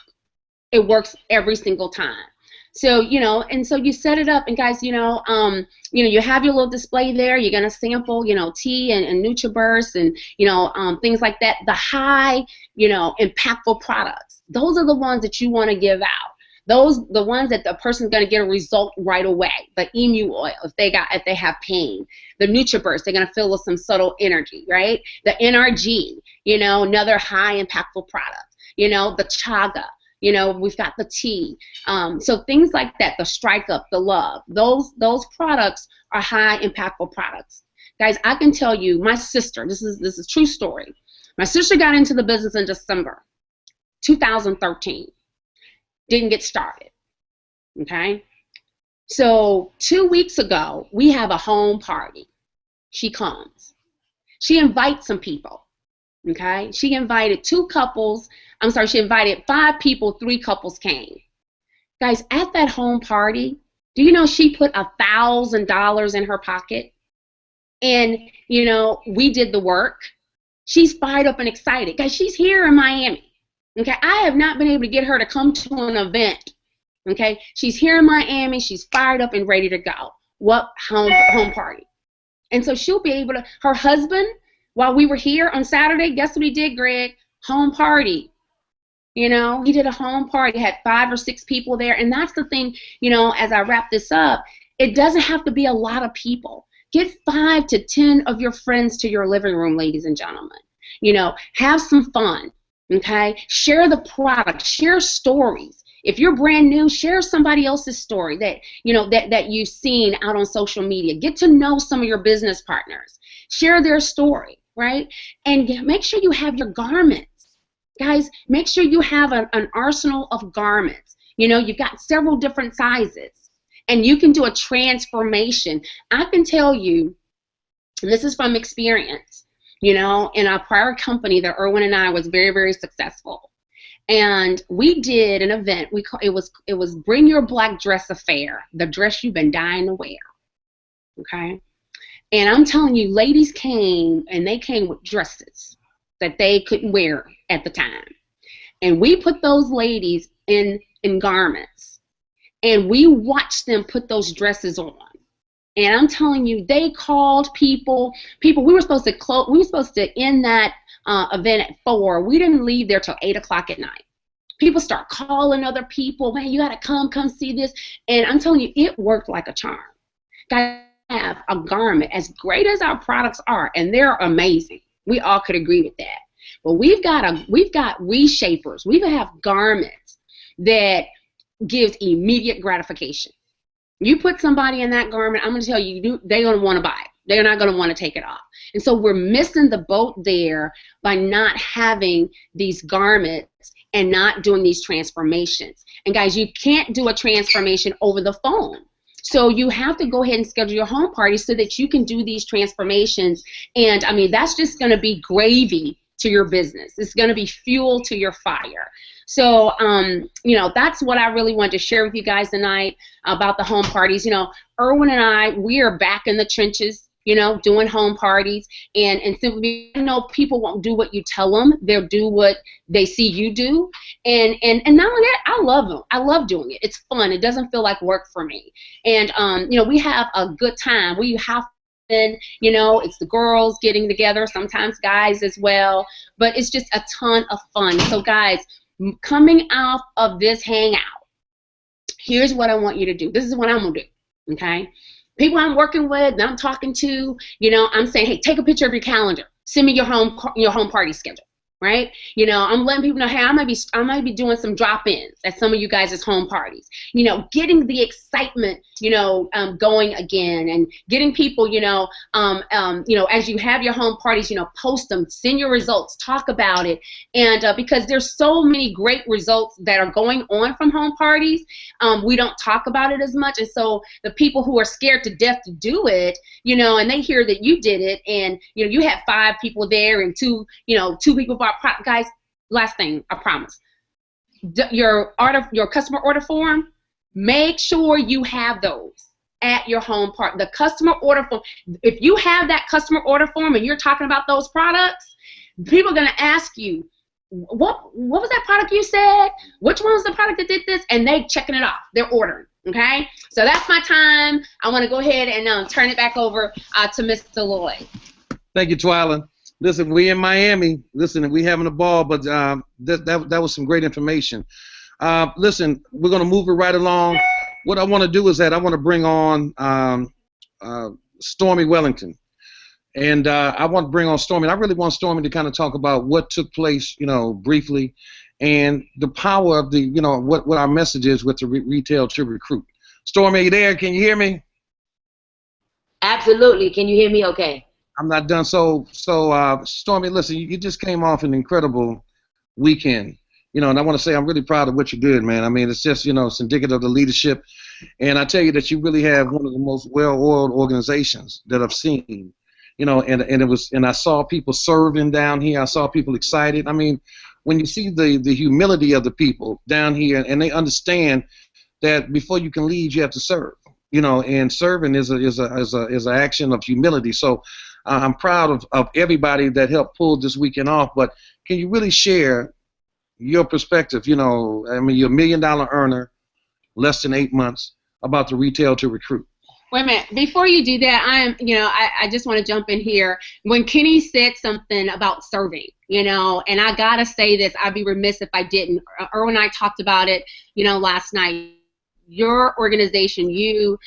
It works every single time. So, and so you set it up, and guys, you have your little display there. You're going to sample, tea and NutriBurst and, things like that. The high, impactful products. Those are the ones that you want to give out. the ones that the person's going to get a result right away. The emu oil, if they have pain. The NutriBurst, they're going to feel with some subtle energy, right? The NRG, another high impactful product. The chaga, we've got the tea. So things like that, the Strike Up, the Love, those products are high impactful products. Guys, I can tell you, my sister, this is a true story. My sister got into the business in December 2013. Didn't get started. Okay? So 2 weeks ago, we have a home party. She comes. She invites some people. Okay? She invited she invited 5 people, 3 couples came. Guys, at that home party, do you know she put $1,000 in her pocket? And, we did the work. She's fired up and excited. Guys, she's here in Miami. Okay, I have not been able to get her to come to an event. Okay, she's here in Miami. She's fired up and ready to go. What home party? And so she'll be able to, her husband, while we were here on Saturday, guess what he did, Greg? Home party. He did a home party, had 5 or 6 people there. And that's the thing, as I wrap this up, it doesn't have to be a lot of people. Get 5 to 10 of your friends to your living room, ladies and gentlemen. Have some fun, okay? Share the product, share stories. If you're brand new, share somebody else's story that you've seen out on social media. Get to know some of your business partners. Share their story, right? And make sure you have your garments. Guys, make sure you have an arsenal of garments. You've got several different sizes. And you can do a transformation. I can tell you, and this is from experience, in our prior company that Erwin and I was very, very successful. And we did an event. It was Bring Your Black Dress Affair, the dress you've been dying to wear. Okay? And I'm telling you, ladies came, and they came with dresses that they couldn't wear at the time. And we put those ladies in garments. And we watched them put those dresses on. And I'm telling you, they called people. We were supposed to end that event at 4. We didn't leave there till 8 o'clock at night. People start calling other people. Man, you got to come see this. And I'm telling you, it worked like a charm. Guys, have a garment as great as our products are, and they're amazing. We all could agree with that. But we've got reshapers. We have garments that gives immediate gratification. You put somebody in that garment, I'm going to tell you, they're going to want to buy it. They're not going to want to take it off. And so we're missing the boat there by not having these garments and not doing these transformations. And guys, you can't do a transformation over the phone. So you have to go ahead and schedule your home party so that you can do these transformations. And I mean, that's just going to be gravy to your business. It's going to be fuel to your fire. So, that's what I really wanted to share with you guys tonight about the home parties. Erwin and I, we are back in the trenches, doing home parties. And simply, people won't do what you tell them. They'll do what they see you do. And not only that, I love them. I love doing it. It's fun. It doesn't feel like work for me. And, we have a good time. We have it's the girls getting together, sometimes guys as well. But it's just a ton of fun. So, guys, coming off of this hangout, here's what I want you to do. This is what I'm going to do, okay? People I'm working with, that I'm talking to, I'm saying, hey, take a picture of your calendar. Send me your home party schedule, right? I'm letting people know, hey, I might be doing some drop-ins at some of you guys' home parties. Getting the excitement, going again, and getting people, as you have your home parties, post them, send your results, talk about it, and because there's so many great results that are going on from home parties, we don't talk about it as much, and so the people who are scared to death to do it, and they hear that you did it, and you had 5 people there and 2 people bought product. Guys, last thing, I promise. Your customer order form, make sure you have those at your home party. The customer order form, if you have that customer order form and you're talking about those products, people are going to ask you, what was that product you said? Which one was the product that did this? And they checking it off. They're ordering. Okay? So that's my time. I want to go ahead and turn it back over to Mr. Lloyd. Thank you, Twyla. Listen, we in Miami. Listen, we having a ball, but that was some great information. Listen, we're going to move it right along. What I want to do is that I want to bring on Stormy Wellington. And I want to bring on Stormy. I really want Stormy to kind of talk about what took place, briefly, and the power of the, what our message is with the retail to recruit. Stormy, are you there? Can you hear me? Absolutely. Can you hear me okay? I'm not done. So Stormy, listen, you just came off an incredible weekend, and I want to say I'm really proud of what you did, man. I mean, it's just, it's indicative of the leadership, and I tell you that you really have one of the most well-oiled organizations that I've seen, and I saw people serving down here. I saw people excited. I mean, when you see the humility of the people down here, and they understand that before you can lead, you have to serve. And serving is an action of humility. So I'm proud of everybody that helped pull this weekend off. But can you really share your perspective? I mean, you're $1 million earner, less than 8 months, about the retail to recruit. Wait a minute. Before you do that, I just want to jump in here. When Kenny said something about serving, and I gotta say this, I'd be remiss if I didn't. Earl and I talked about it, last night. Your organization, you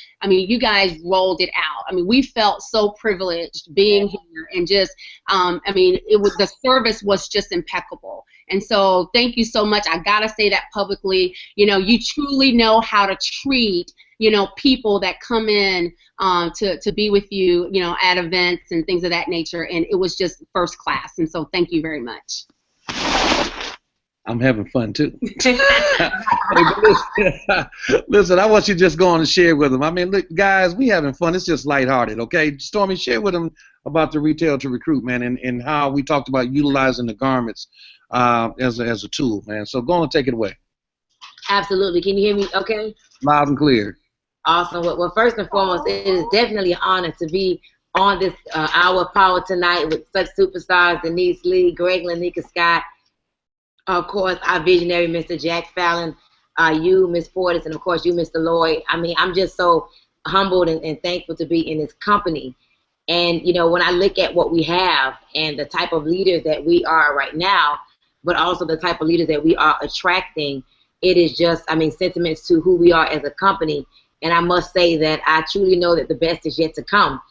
guys rolled it out. I mean, we felt so privileged being here, and just, the service was just impeccable. And so thank you so much. I gotta say that publicly. You truly know how to treat, people that come in to be with you, at events and things of that nature. And it was just first class. And so thank you very much. I'm having fun too. Listen, I want you to just go on and share with them. I mean, look, guys, we having fun. It's just lighthearted, okay? Stormy, share with them about the retail to recruit, man, and how we talked about utilizing the garments as a tool, man. So go on and take it away. Absolutely. Can you hear me okay? Loud and clear. Awesome. Well, first and foremost, it is definitely an honor to be on this Hour of Power tonight with such superstars, Denise Lee, Greg Lanika Scott, of course, our visionary, Mr. Jack Fallon, you, Ms. Fortis, and of course you, Mr. Lloyd. I mean, I'm just so humbled and thankful to be in this company. And, when I look at what we have and the type of leaders that we are right now, but also the type of leaders that we are attracting, it is just, sentiments to who we are as a company. And I must say that I truly know that the best is yet to come.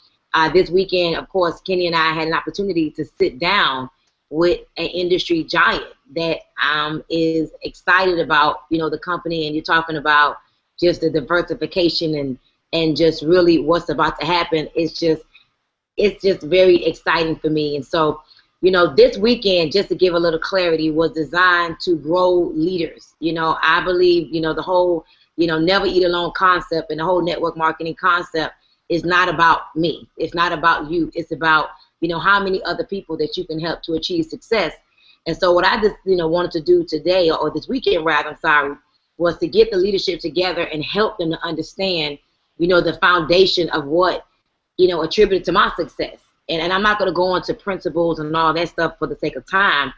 This weekend, of course, Kenny and I had an opportunity to sit down with an industry giant that is excited about, the company, and you're talking about just the diversification and just really what's about to happen. It's just very exciting for me. And so, this weekend, just to give a little clarity, was designed to grow leaders. I believe, the whole, never eat alone concept and the whole network marketing concept is not about me. It's not about you. It's about, how many other people that you can help to achieve success. And so what I just, wanted to do today, or this weekend rather, was to get the leadership together and help them to understand, the foundation of what, attributed to my success. And I'm not going to go into principles and all that stuff for the sake of time.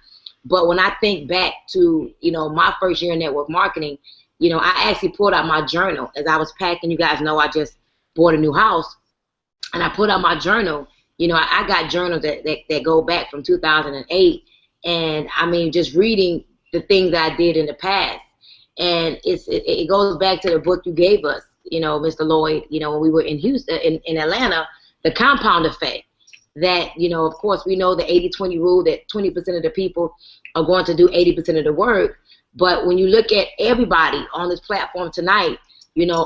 But when I think back to, my first year in network marketing, I actually pulled out my journal as I was packing. You guys know I just bought a new house. And I put out my journal. I got journals that go back from 2008. And, just reading the things that I did in the past. And it goes back to the book you gave us, Mr. Lloyd, when we were in Houston, in Atlanta, the compound effect. That, of course, we know the 80-20 rule, that 20% of the people are going to do 80% of the work. But when you look at everybody on this platform tonight,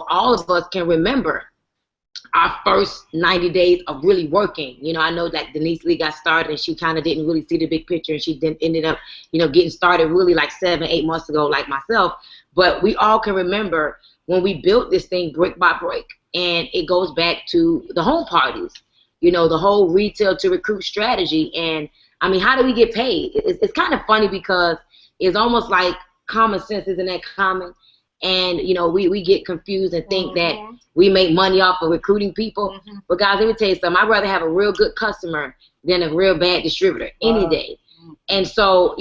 all of us can remember our first 90 days of really working. I know that Denise Lee got started and she kind of didn't really see the big picture, and she ended up, getting started really like 7-8 months ago, like myself. But we all can remember when we built this thing brick by brick, and it goes back to the home parties, the whole retail to recruit strategy. And how do we get paid? It's kind of funny because it's almost like common sense isn't that common. And, we get confused and think that we make money off of recruiting people. But, guys, let me tell you something. I'd rather have a real good customer than a real bad distributor any day. And so,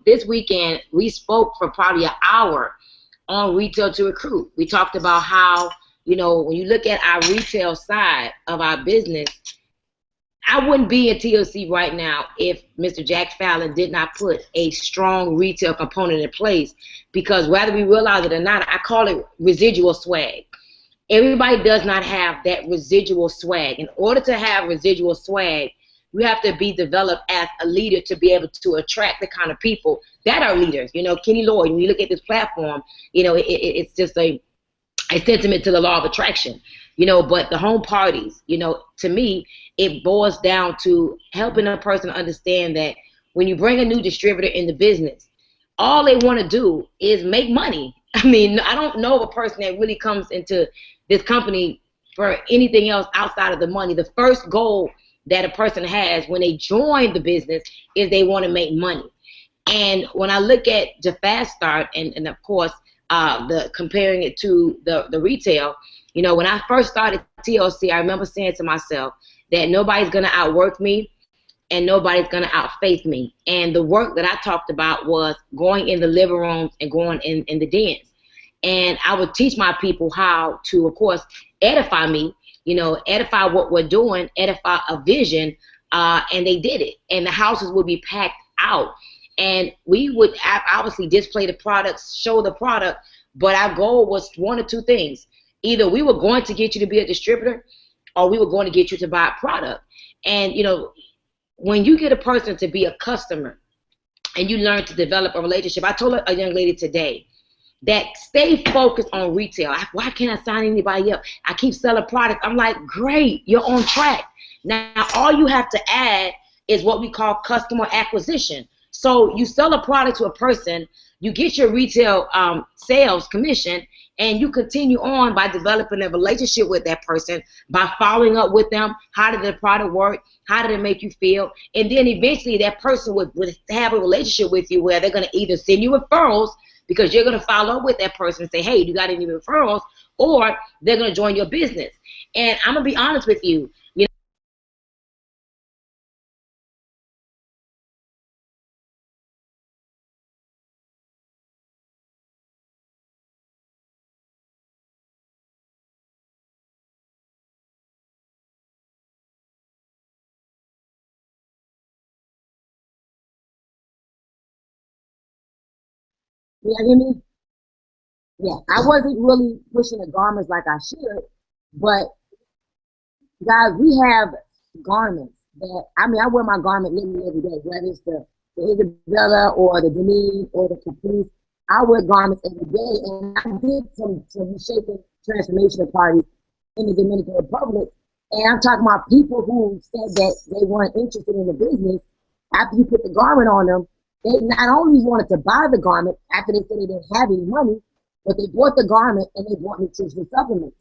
this weekend we spoke for probably an hour on retail to recruit. We talked about how, when you look at our retail side of our business, I wouldn't be at TLC right now if Mr. Jack Fallon did not put a strong retail component in place, because whether we realize it or not, I call it residual swag. Everybody does not have that residual swag. In order to have residual swag, you have to be developed as a leader to be able to attract the kind of people that are leaders. You know, Kenny Lloyd, when you look at this platform, you know, it's just a sentiment to the law of attraction. You know, but the home parties, you know, to me, it boils down to helping a person understand that when you bring a new distributor in the business, all they want to do is make money. I mean, I don't know of a person that really comes into this company for anything else outside of the money. The first goal that a person has when they join the business is they want to make money. And when I look at the Fast Start and of course, the comparing it to the retail, you know, when I first started TLC, I remember saying to myself that nobody's going to outwork me and nobody's going to outface me. And the work that I talked about was going in the living rooms and going in the dens. And I would teach my people how to, of course, edify me, you know, edify what we're doing, edify a vision, and they did it. And the houses would be packed out. And we would obviously display the products, show the product, but our goal was one or two things. Either we were going to get you to be a distributor or we were going to get you to buy a product. And, you know, when you get a person to be a customer and you learn to develop a relationship, I told a young lady today that stay focused on retail. Why can't I sign anybody up? I keep selling products. I'm like, great, you're on track. Now, all you have to add is what we call customer acquisition. So you sell a product to a person, you get your retail sales commission, and you continue on by developing a relationship with that person, by following up with them. How did the product work? How did it make you feel? And then eventually that person would have a relationship with you where they're going to either send you referrals because you're going to follow up with that person and say, hey, you got any referrals? Or they're going to join your business. And I'm going to be honest with you. You hear me? Yeah, I wasn't really pushing the garments like I should, but guys, we have garments that, I mean, I wear my garment literally every day, whether it's the Isabella or the Denise or the Caprice. I wear garments every day, and I did some reshaping transformational parties in the Dominican Republic, and I'm talking about people who said that they weren't interested in the business. After you put the garment on them, they not only wanted to buy the garment after they said they didn't have any money, but they bought the garment and they bought nutritional supplements.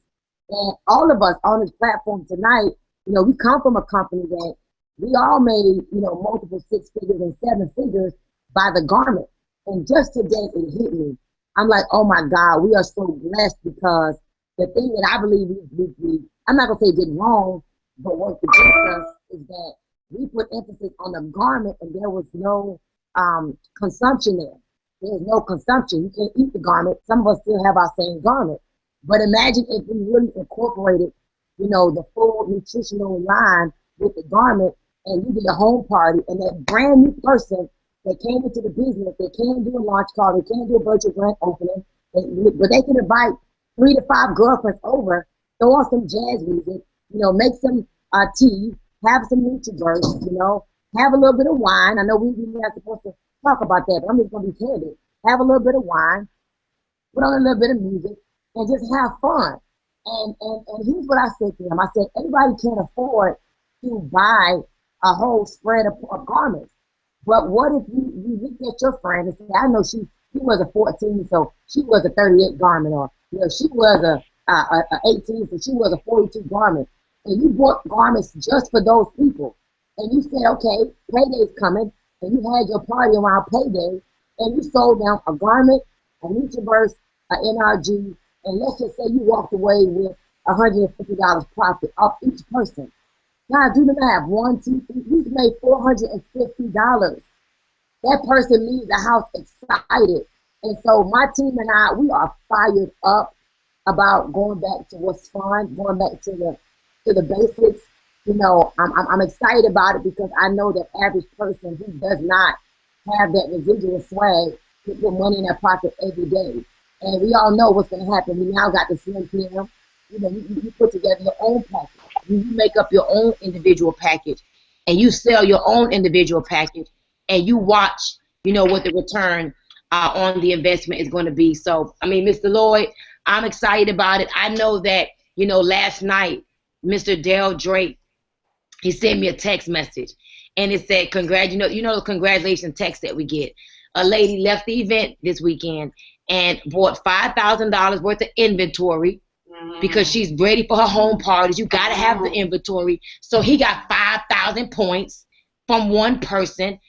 And all of us on this platform tonight, you know, we come from a company that we all made, you know, multiple 6 figures and 7 figures by the garment. And just today it hit me. I'm like, oh my God, we are so blessed, because the thing that I believe we I'm not gonna say did wrong, but worked against us is that we put emphasis on the garment and there was no consumption there. There's no consumption. You can't eat the garment. Some of us still have our same garment. But imagine if we really incorporated, you know, the full nutritional line with the garment, and you did a home party, and that brand new person that came into the business, they can't do a launch call, they can't do a virtual grand opening, but they can invite 3 to 5 girlfriends over, throw on some jazz music, you know, make some tea, have some Nutri-Burst, you know, have a little bit of wine. I know we're not supposed to talk about that, but I'm just going to be candid. Have a little bit of wine, put on a little bit of music, and just have fun. And here's what I said to him. I said, everybody can't afford to buy a whole spread of garments. But what if you look at your friend and say, I know she was a 14, so she was a 38 garment, or you know, she was a 18, so she was a 42 garment. And you bought garments just for those people. And you said, okay, payday's coming, and you had your party around payday, and you sold them a garment, a Nutri-Burst, an NRG, and let's just say you walked away with $150 profit off each person. Now do the math. 1, 2, 3. You made $450. That person leaves the house excited. And so my team and I, we are fired up about going back to what's fun, going back to the basics, I'm excited about it because I know that average person who does not have that residual swag can put money in their pocket every day. And we all know what's going to happen. We now got the Slim PM. You put together your own package. You make up your own individual package, and you sell your own individual package, and you watch, what the return on the investment is going to be. So, I mean, Mr. Lloyd, I'm excited about it. I know that, last night, Mr. Dale Drake, he sent me a text message, and it said, the congratulations text that we get. A lady left the event this weekend and bought $5,000 worth of inventory because she's ready for her home parties. You got to have the inventory. So he got 5,000 points from one person.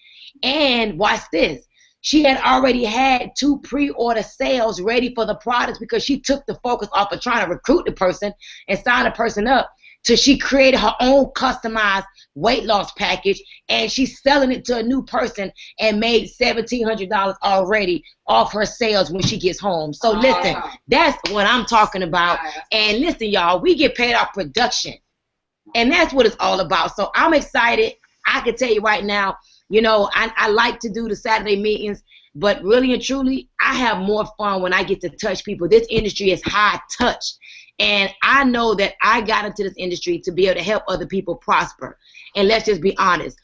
And watch this. She had already had 2 pre-order sales ready for the products because she took the focus off of trying to recruit the person and sign the person up till she created her own customized weight loss package, and she's selling it to a new person and made $1,700 already off her sales when she gets home. So listen, that's what I'm talking about. And listen, y'all, we get paid off production, and that's what it's all about. So I'm excited. I can tell you right now, I like to do the Saturday meetings, but really and truly, I have more fun when I get to touch people. This industry is high touch. And I know that I got into this industry to be able to help other people prosper. And let's just be honest.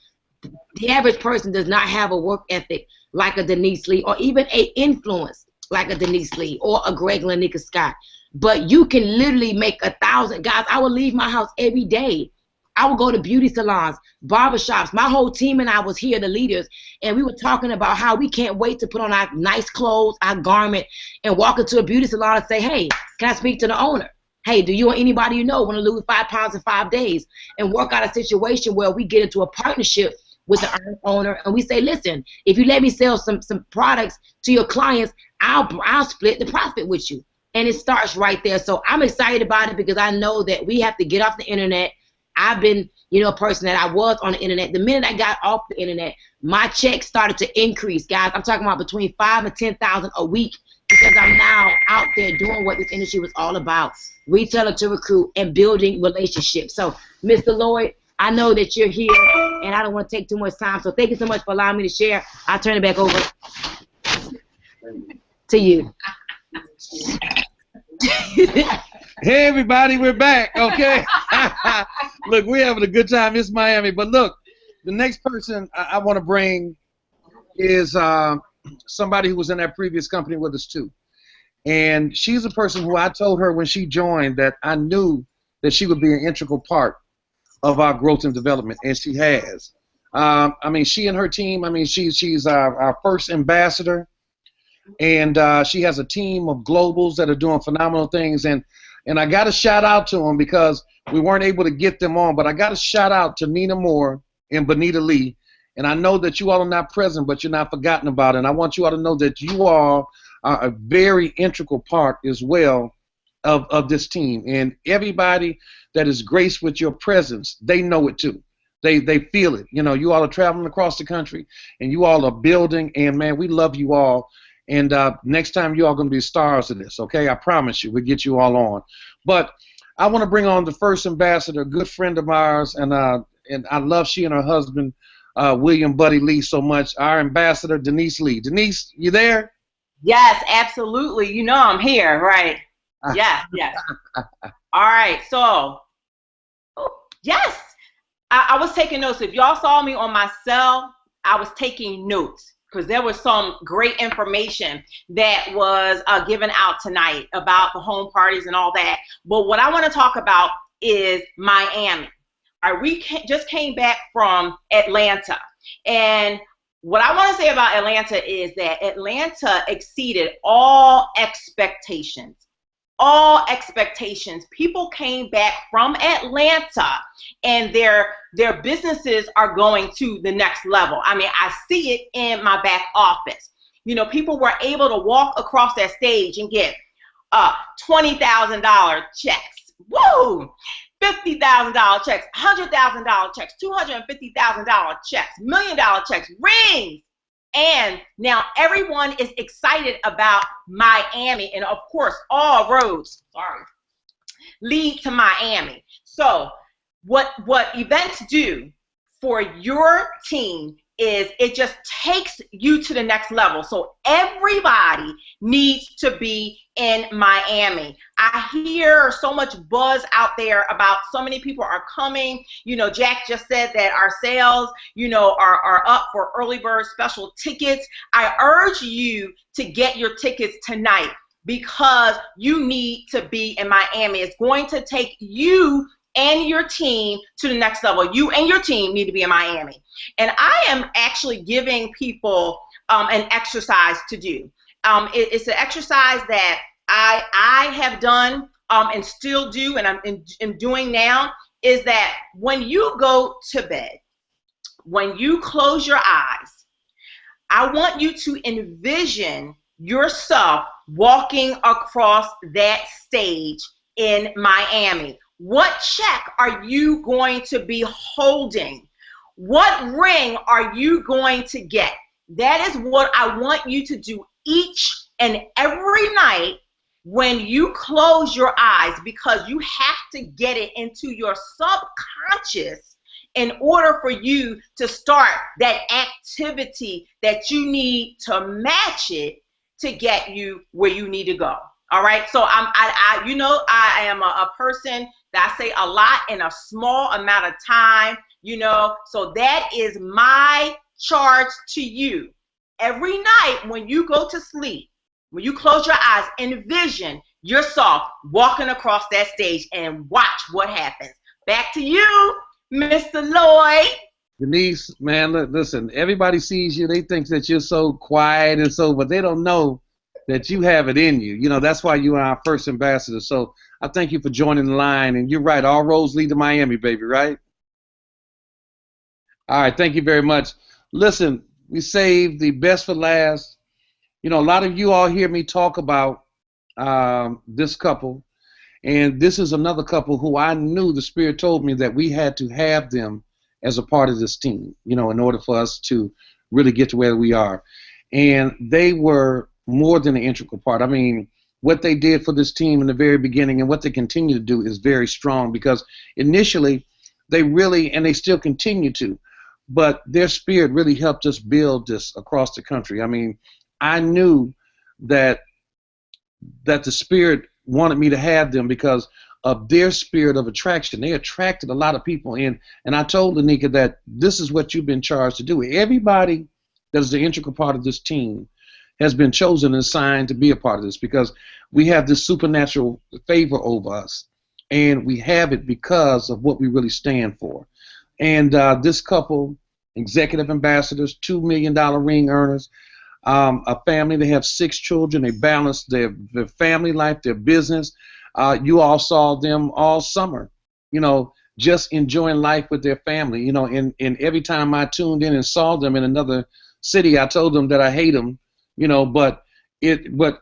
The average person does not have a work ethic like a Denise Lee or even an influence like a Denise Lee or a Greg Lanika Scott. But you can literally make 1,000. Guys, I would leave my house every day. I would go to beauty salons, barbershops. My whole team and I was here, the leaders, and we were talking about how we can't wait to put on our nice clothes, our garment, and walk into a beauty salon and say, hey, can I speak to the owner? Hey, do you or anybody you know want to lose 5 pounds in 5 days? And work out a situation where we get into a partnership with the owner and we say, listen, if you let me sell some products to your clients, I'll split the profit with you. And it starts right there. So I'm excited about it because I know that we have to get off the internet. I've been, a person that I was on the internet. The minute I got off the internet, my check started to increase, guys. I'm talking about between 5,000 and 10,000 a week because I'm now out there doing what this industry was all about, retailer to recruit and building relationships. So, Mr. Lloyd, I know that you're here, and I don't want to take too much time. So thank you so much for allowing me to share. I'll turn it back over to you. Hey, everybody, we're back, okay? Look, we're having a good time. It's Miami. But look, the next person I want to bring is somebody who was in that previous company with us, too. And she's a person who I told her when she joined that I knew that she would be an integral part of our growth and development, and she has. I mean, she and her team, I mean, she's our first ambassador, and she has a team of globals that are doing phenomenal things. And I got to shout out to them because we weren't able to get them on, but I got to shout out to Nina Moore and Bonita Lee. And I know that you all are not present, but you're not forgotten about it. And I want you all to know that you all are a very integral part as well of this team. And everybody that is graced with your presence, they know it too. They feel it. You all are traveling across the country, and you all are building. And, man, we love you all. And next time, you all going to be stars of this, okay? I promise you. We'll get you all on. But I want to bring on the first ambassador, a good friend of ours, and I love she and her husband, William Buddy Lee, so much. Our ambassador, Denise Lee. Denise, you there? Yes, absolutely. I'm here, right? Yes. All right, so, yes, I was taking notes. If y'all saw me on my cell, I was taking notes because there was some great information that was given out tonight about the home parties and all that. But what I want to talk about is Miami. All right, we just came back from Atlanta. And what I want to say about Atlanta is that Atlanta exceeded all expectations. All expectations. People came back from Atlanta and their businesses are going to the next level. I mean, I see it in my back office. People were able to walk across that stage and get $20,000 checks. Woo! $50,000 checks, $100,000 checks, $250,000 checks, $1 million checks, rings. And now everyone is excited about Miami. And of course, all roads lead to Miami. So what events do for your team is it just takes you to the next level. So everybody needs to be in Miami. I hear so much buzz out there about so many people are coming. You know, Jack just said that our sales, you know, are up for early bird special tickets. I urge you to get your tickets tonight because you need to be in Miami. It's going to take you and your team to the next level. You and your team need to be in Miami. And I am actually giving people an exercise to do. It's an exercise that I have done and still do, and I'm doing now, is that when you go to bed, when you close your eyes, I want you to envision yourself walking across that stage in Miami. What check are you going to be holding? What ring are you going to get? That is what I want you to do each and every night when you close your eyes, because you have to get it into your subconscious in order for you to start that activity that you need to match it to get you where you need to go. All right. So I am a person that I say a lot in a small amount of time, you know, so that is my charge to you. Every night when you go to sleep, when you close your eyes, envision yourself walking across that stage and watch what happens. Back to you, Mr. Lloyd. Denise, man, listen, everybody sees you, they think that you're so quiet and so, but they don't know that you have it in you. You know, that's why you are our first ambassador. So I thank you for joining the line. And you're right, all roads lead to Miami, baby, right? All right, thank you very much. Listen, we saved the best for last. You know, a lot of you all hear me talk about this couple. And this is another couple who I knew the Spirit told me that we had to have them as a part of this team, you know, in order for us to really get to where we are. And they were more than an integral part. I mean, what they did for this team in the very beginning and what they continue to do is very strong, because initially they really, and they still continue to, but their spirit really helped us build this across the country. I mean, I knew that the Spirit wanted me to have them because of their spirit of attraction. They attracted a lot of people in, and I told Anika that this is what you've been charged to do. Everybody that is the integral part of this team has been chosen and assigned to be a part of this, because we have this supernatural favor over us, and we have it because of what we really stand for. And this couple, executive ambassadors, $2 million ring earners, a family, they have 6 children, they balance their family life, their business. You all saw them all summer, you know, just enjoying life with their family, you know, and every time I tuned in and saw them in another city, I told them that I hate them, you know, but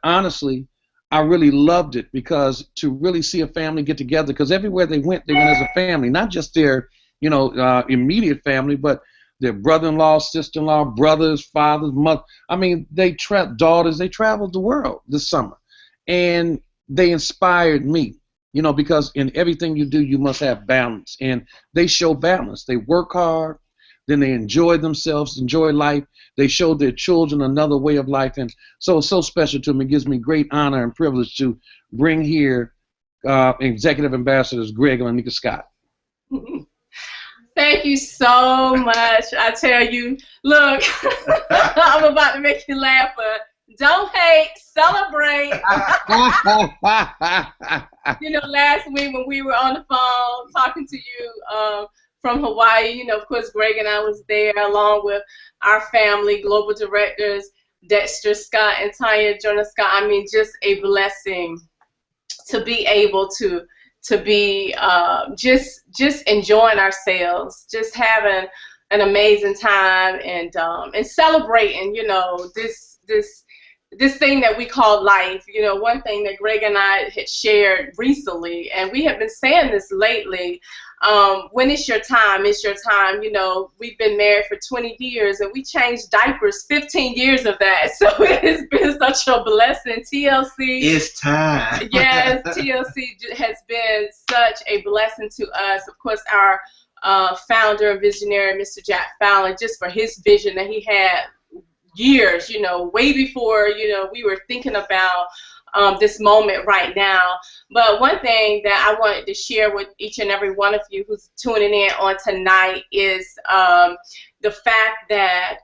honestly, I really loved it, because to really see a family get together, because everywhere they went as a family, not just their, you know, immediate family, but their brother-in-law, sister-in-law, brothers, fathers, mother. I mean, daughters, they traveled the world this summer, and they inspired me, you know, because in everything you do, you must have balance, and they show balance. They work hard, then they enjoy themselves, enjoy life. They showed their children another way of life, and so it's so special to me. It gives me great honor and privilege to bring here Executive Ambassadors Greg and Anika Scott. Thank you so much. I tell you, look, I'm about to make you laugh, but don't hate, celebrate. You know, last week when we were on the phone talking to you from Hawaii, you know, of course, Greg and I was there along with our family, global directors, Dexter Scott and Tanya Jordan Scott. I mean, just a blessing to be able to be just enjoying ourselves, just having an amazing time, and celebrating, you know, this thing that we call life. You know, one thing that Greg and I had shared recently, and we have been saying this lately, when it's your time, it's your time. You know, we've been married for 20 years and we changed diapers 15 years of that. So it has been such a blessing. TLC. It's time. Yes, TLC has been such a blessing to us. Of course, our founder and visionary, Mr. Jack Fallon, just for his vision that he had years, you know, way before, you know, we were thinking about this moment right now. But one thing that I wanted to share with each and every one of you who's tuning in on tonight is the fact that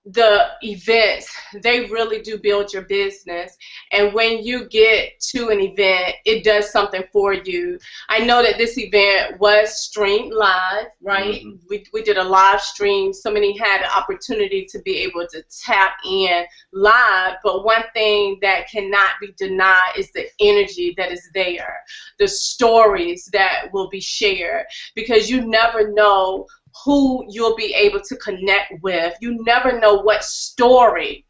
the events, they really do build your business. And when you get to an event, it does something for you. I know that this event was streamed live, right? We did a live stream. So many had the opportunity to be able to tap in live. But one thing that cannot be denied is the energy that is there, the stories that will be shared, because you never know who you'll be able to connect with. You never know what story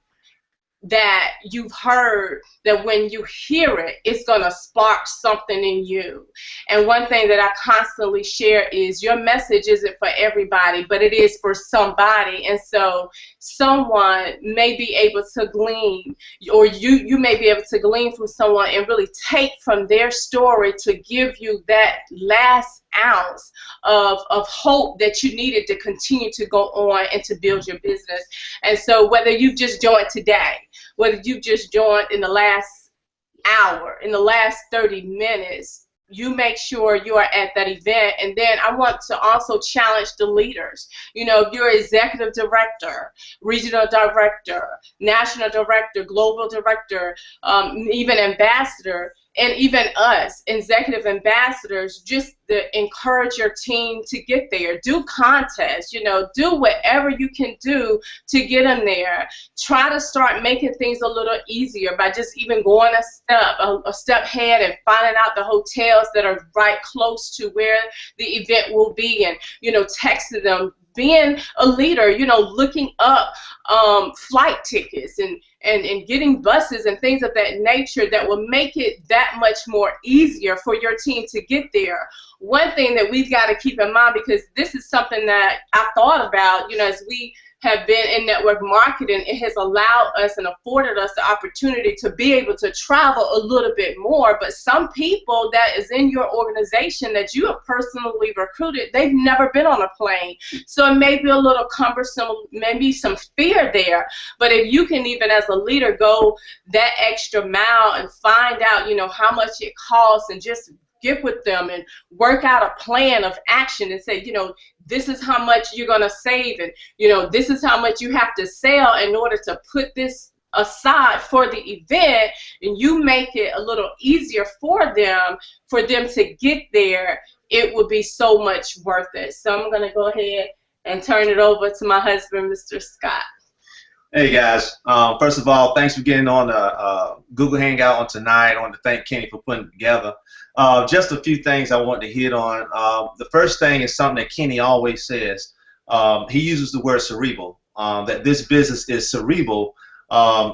that you've heard that when you hear it, it's going to spark something in you. And one thing that I constantly share is your message isn't for everybody, but it is for somebody. And so someone may be able to glean, or you may be able to glean from someone and really take from their story to give you that last ounce of hope that you needed to continue to go on and to build your business. And so whether you just joined today, whether you just joined in the last hour, in the last 30 minutes, you make sure you are at that event. And then I want to also challenge the leaders. You know, if you're executive director, regional director, national director, global director, even ambassador, and even us, executive ambassadors, just to encourage your team to get there. Do contests, you know, do whatever you can do to get them there. Try to start making things a little easier by just even going a step ahead and finding out the hotels that are right close to where the event will be, and, you know, texting them. Being a leader, you know, looking up flight tickets and getting buses and things of that nature that will make it that much more easier for your team to get there. One thing that we've got to keep in mind, because this is something that I thought about, you know, as we have been in network marketing, it has allowed us and afforded us the opportunity to be able to travel a little bit more. But some people that is in your organization that you have personally recruited, they've never been on a plane. So it may be a little cumbersome, maybe some fear there. But if you can, even as a leader, go that extra mile and find out, you know, how much it costs, and just get with them and work out a plan of action and say, you know, this is how much you're going to save, and, you know, this is how much you have to sell in order to put this aside for the event, and you make it a little easier for them to get there, it would be so much worth it. So I'm going to go ahead and turn it over to my husband, Mr. Scott. Hey guys, first of all, thanks for getting on the Google Hangout on tonight. I want to thank Kenny for putting it together. Just a few things I want to hit on. The first thing is something that Kenny always says. He uses the word cerebral, that this business is cerebral,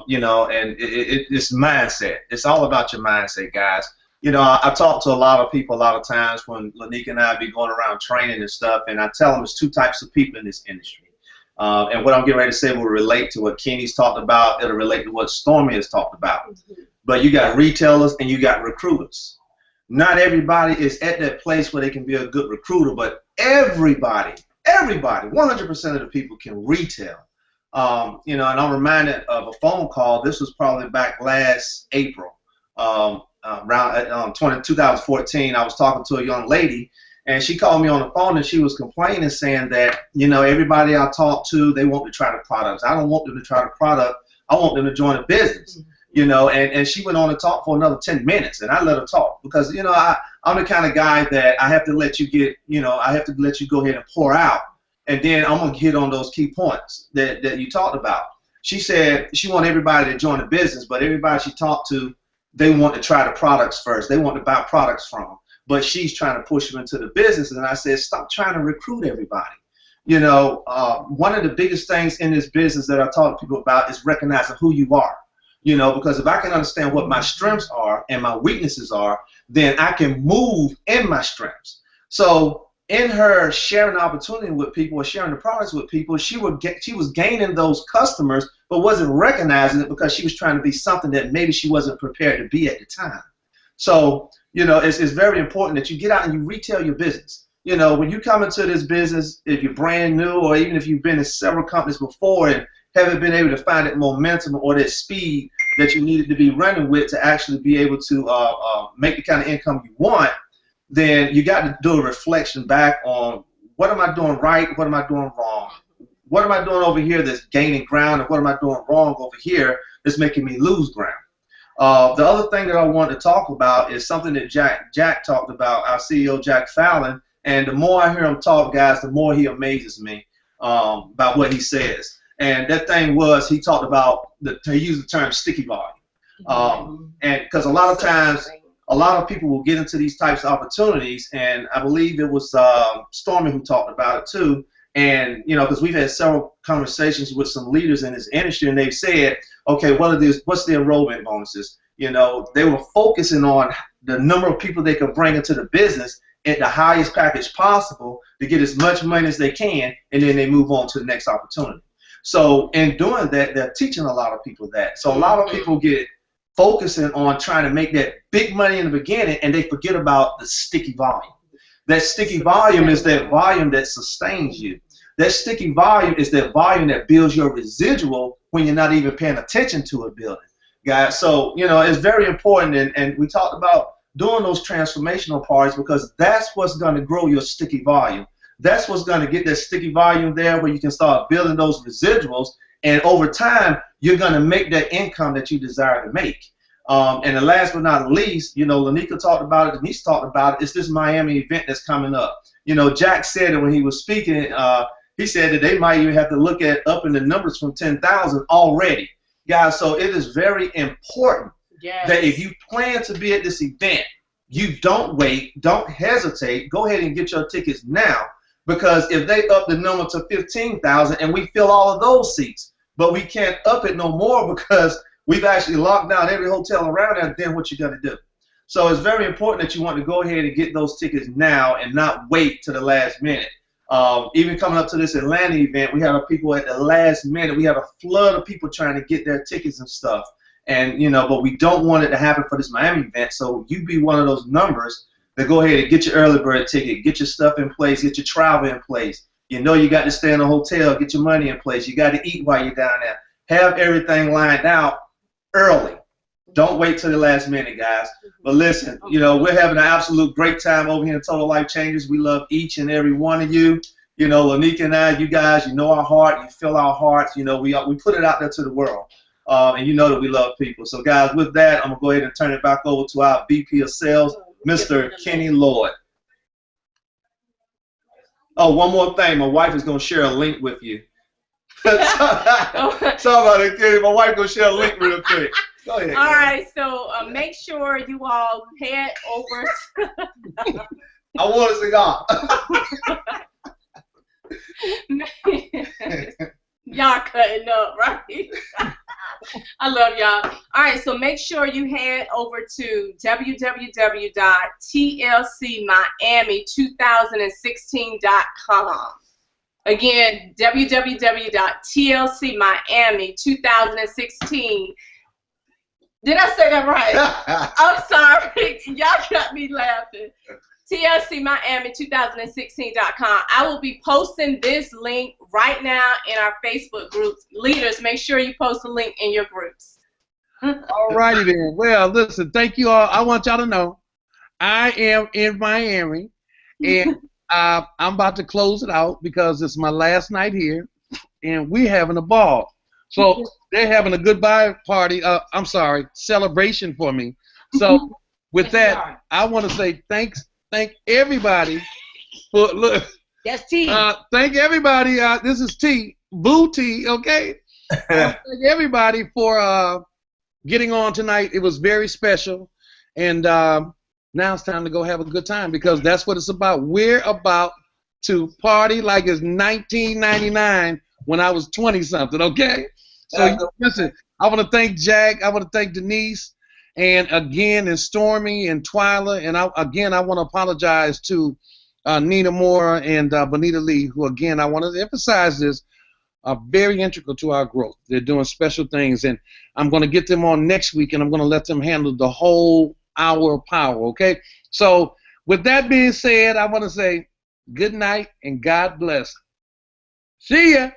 you know, and it's mindset. It's all about your mindset, guys. You know, I talk to a lot of people a lot of times when Lanika and I be going around training and stuff, and I tell them there's two types of people in this industry. And what I'm getting ready to say will relate to what Kenny's talked about. It'll relate to what Stormy has talked about. But you got retailers and you got recruiters. Not everybody is at that place where they can be a good recruiter, but everybody, 100% of the people can retail. You know, and I'm reminded of a phone call. This was probably back last April, around 2014. I was talking to a young lady, and she called me on the phone, and she was complaining, saying that, you know, everybody I talk to, they want to try the products. I don't want them to try the product. I want them to join a business. You know, and she went on to talk for another 10 minutes, and I let her talk because, you know, I'm the kind of guy that I have to let you get, you know, I have to let you go ahead and pour out, and then I'm going to hit on those key points that you talked about. She said she wanted everybody to join the business, but everybody she talked to, they want to try the products first. They want to buy products from them, but she's trying to push them into the business, and I said, stop trying to recruit everybody. You know, one of the biggest things in this business that I talk to people about is recognizing who you are. You know, because if I can understand what my strengths are and my weaknesses are, then I can move in my strengths. So in her sharing the opportunity with people or sharing the products with people, she was gaining those customers, but wasn't recognizing it because she was trying to be something that maybe she wasn't prepared to be at the time. So, you know, it's very important that you get out and you retail your business. You know, when you come into this business, if you're brand new or even if you've been in several companies before and haven't been able to find that momentum or that speed that you needed to be running with to actually be able to make the kind of income you want, then you got to do a reflection back on what am I doing right, what am I doing wrong, what am I doing over here that's gaining ground, and what am I doing wrong over here that's making me lose ground. The other thing that I want to talk about is something that Jack talked about, our CEO Jack Fallon, and the more I hear him talk, guys, the more he amazes me about what he says. And that thing was, he talked about, he used the term sticky volume. And because a lot of times, a lot of people will get into these types of opportunities, and I believe it was Stormy who talked about it too. And, you know, because we've had several conversations with some leaders in this industry, and they've said, okay, what's the enrollment bonuses? You know, they were focusing on the number of people they could bring into the business at the highest package possible to get as much money as they can, and then they move on to the next opportunity. So in doing that, they're teaching a lot of people that. So a lot of people get focusing on trying to make that big money in the beginning, and they forget about the sticky volume. That sticky volume is that volume that sustains you. That sticky volume is that volume that builds your residual when you're not even paying attention to a building, guys. So, you know, it's very important, and we talked about doing those transformational parts because that's what's going to grow your sticky volume. That's what's going to get that sticky volume there where you can start building those residuals, and over time, you're going to make that income that you desire to make. And the last but not least, you know, Lanika talked about it, Denise talked about it, it's this Miami event that's coming up. You know, Jack said it when he was speaking, he said that they might even have to look at upping the numbers from 10,000 already. Guys, so it is very important that if you plan to be at this event, you don't wait, don't hesitate, go ahead and get your tickets now. Because if they up the number to 15,000 and we fill all of those seats, but we can't up it no more because we've actually locked down every hotel around there, then what you're going to do? So it's very important that you want to go ahead and get those tickets now and not wait to the last minute. Even coming up to this Atlanta event, we have people at the last minute. We have a flood of people trying to get their tickets and stuff. And, you know, but we don't want it to happen for this Miami event. So you be one of those numbers that go ahead and get your early bird ticket, get your stuff in place, get your travel in place. You know you got to stay in a hotel, get your money in place. You got to eat while you're down there. Have everything lined out early. Don't wait till the last minute, guys. But listen, you know, we're having an absolute great time over here in Total Life Changers. We love each and every one of you. You know, Lanika and I, you guys, you know our heart. You feel our hearts. You know, we put it out there to the world. And you know that we love people. So, guys, with that, I'm going to go ahead and turn it back over to our VP of Sales, Mr. Kenny Lloyd. Oh, one more thing. My wife is going to share a link with you. Sorry about it, Kenny. My wife going to share a link real quick. Go ahead. All right, so make sure you all head over to I want a cigar. Y'all cutting up, right? I love y'all. All right, so make sure you head over to www.tlcmiami2016.com. Again, www.tlcmiami2016. Did I say that right? I'm sorry. Y'all got me laughing. TLCmiami2016.com. I will be posting this link right now in our Facebook groups. Leaders, make sure you post a link in your groups. All righty then. Well, listen, thank you all. I want y'all to know I am in Miami, and I'm about to close it out because it's my last night here, and we're having a ball. So they're having a goodbye party. I'm sorry, celebration for me. So with that, I want to say thank everybody for look. That's T. Thank everybody. This is T. Boo T. Okay. Thank everybody for getting on tonight. It was very special, and now it's time to go have a good time because that's what it's about. We're about to party like it's 1999 when I was 20 something. Okay. So listen, I want to thank Jack. I want to thank Denise, and again, and Stormy and Twyla. And I want to apologize to Nina Moore and Bonita Lee, who again I want to emphasize this, are very integral to our growth. They're doing special things, and I'm going to get them on next week, and I'm going to let them handle the whole hour of power. Okay. So with that being said, I want to say good night and God bless. See ya.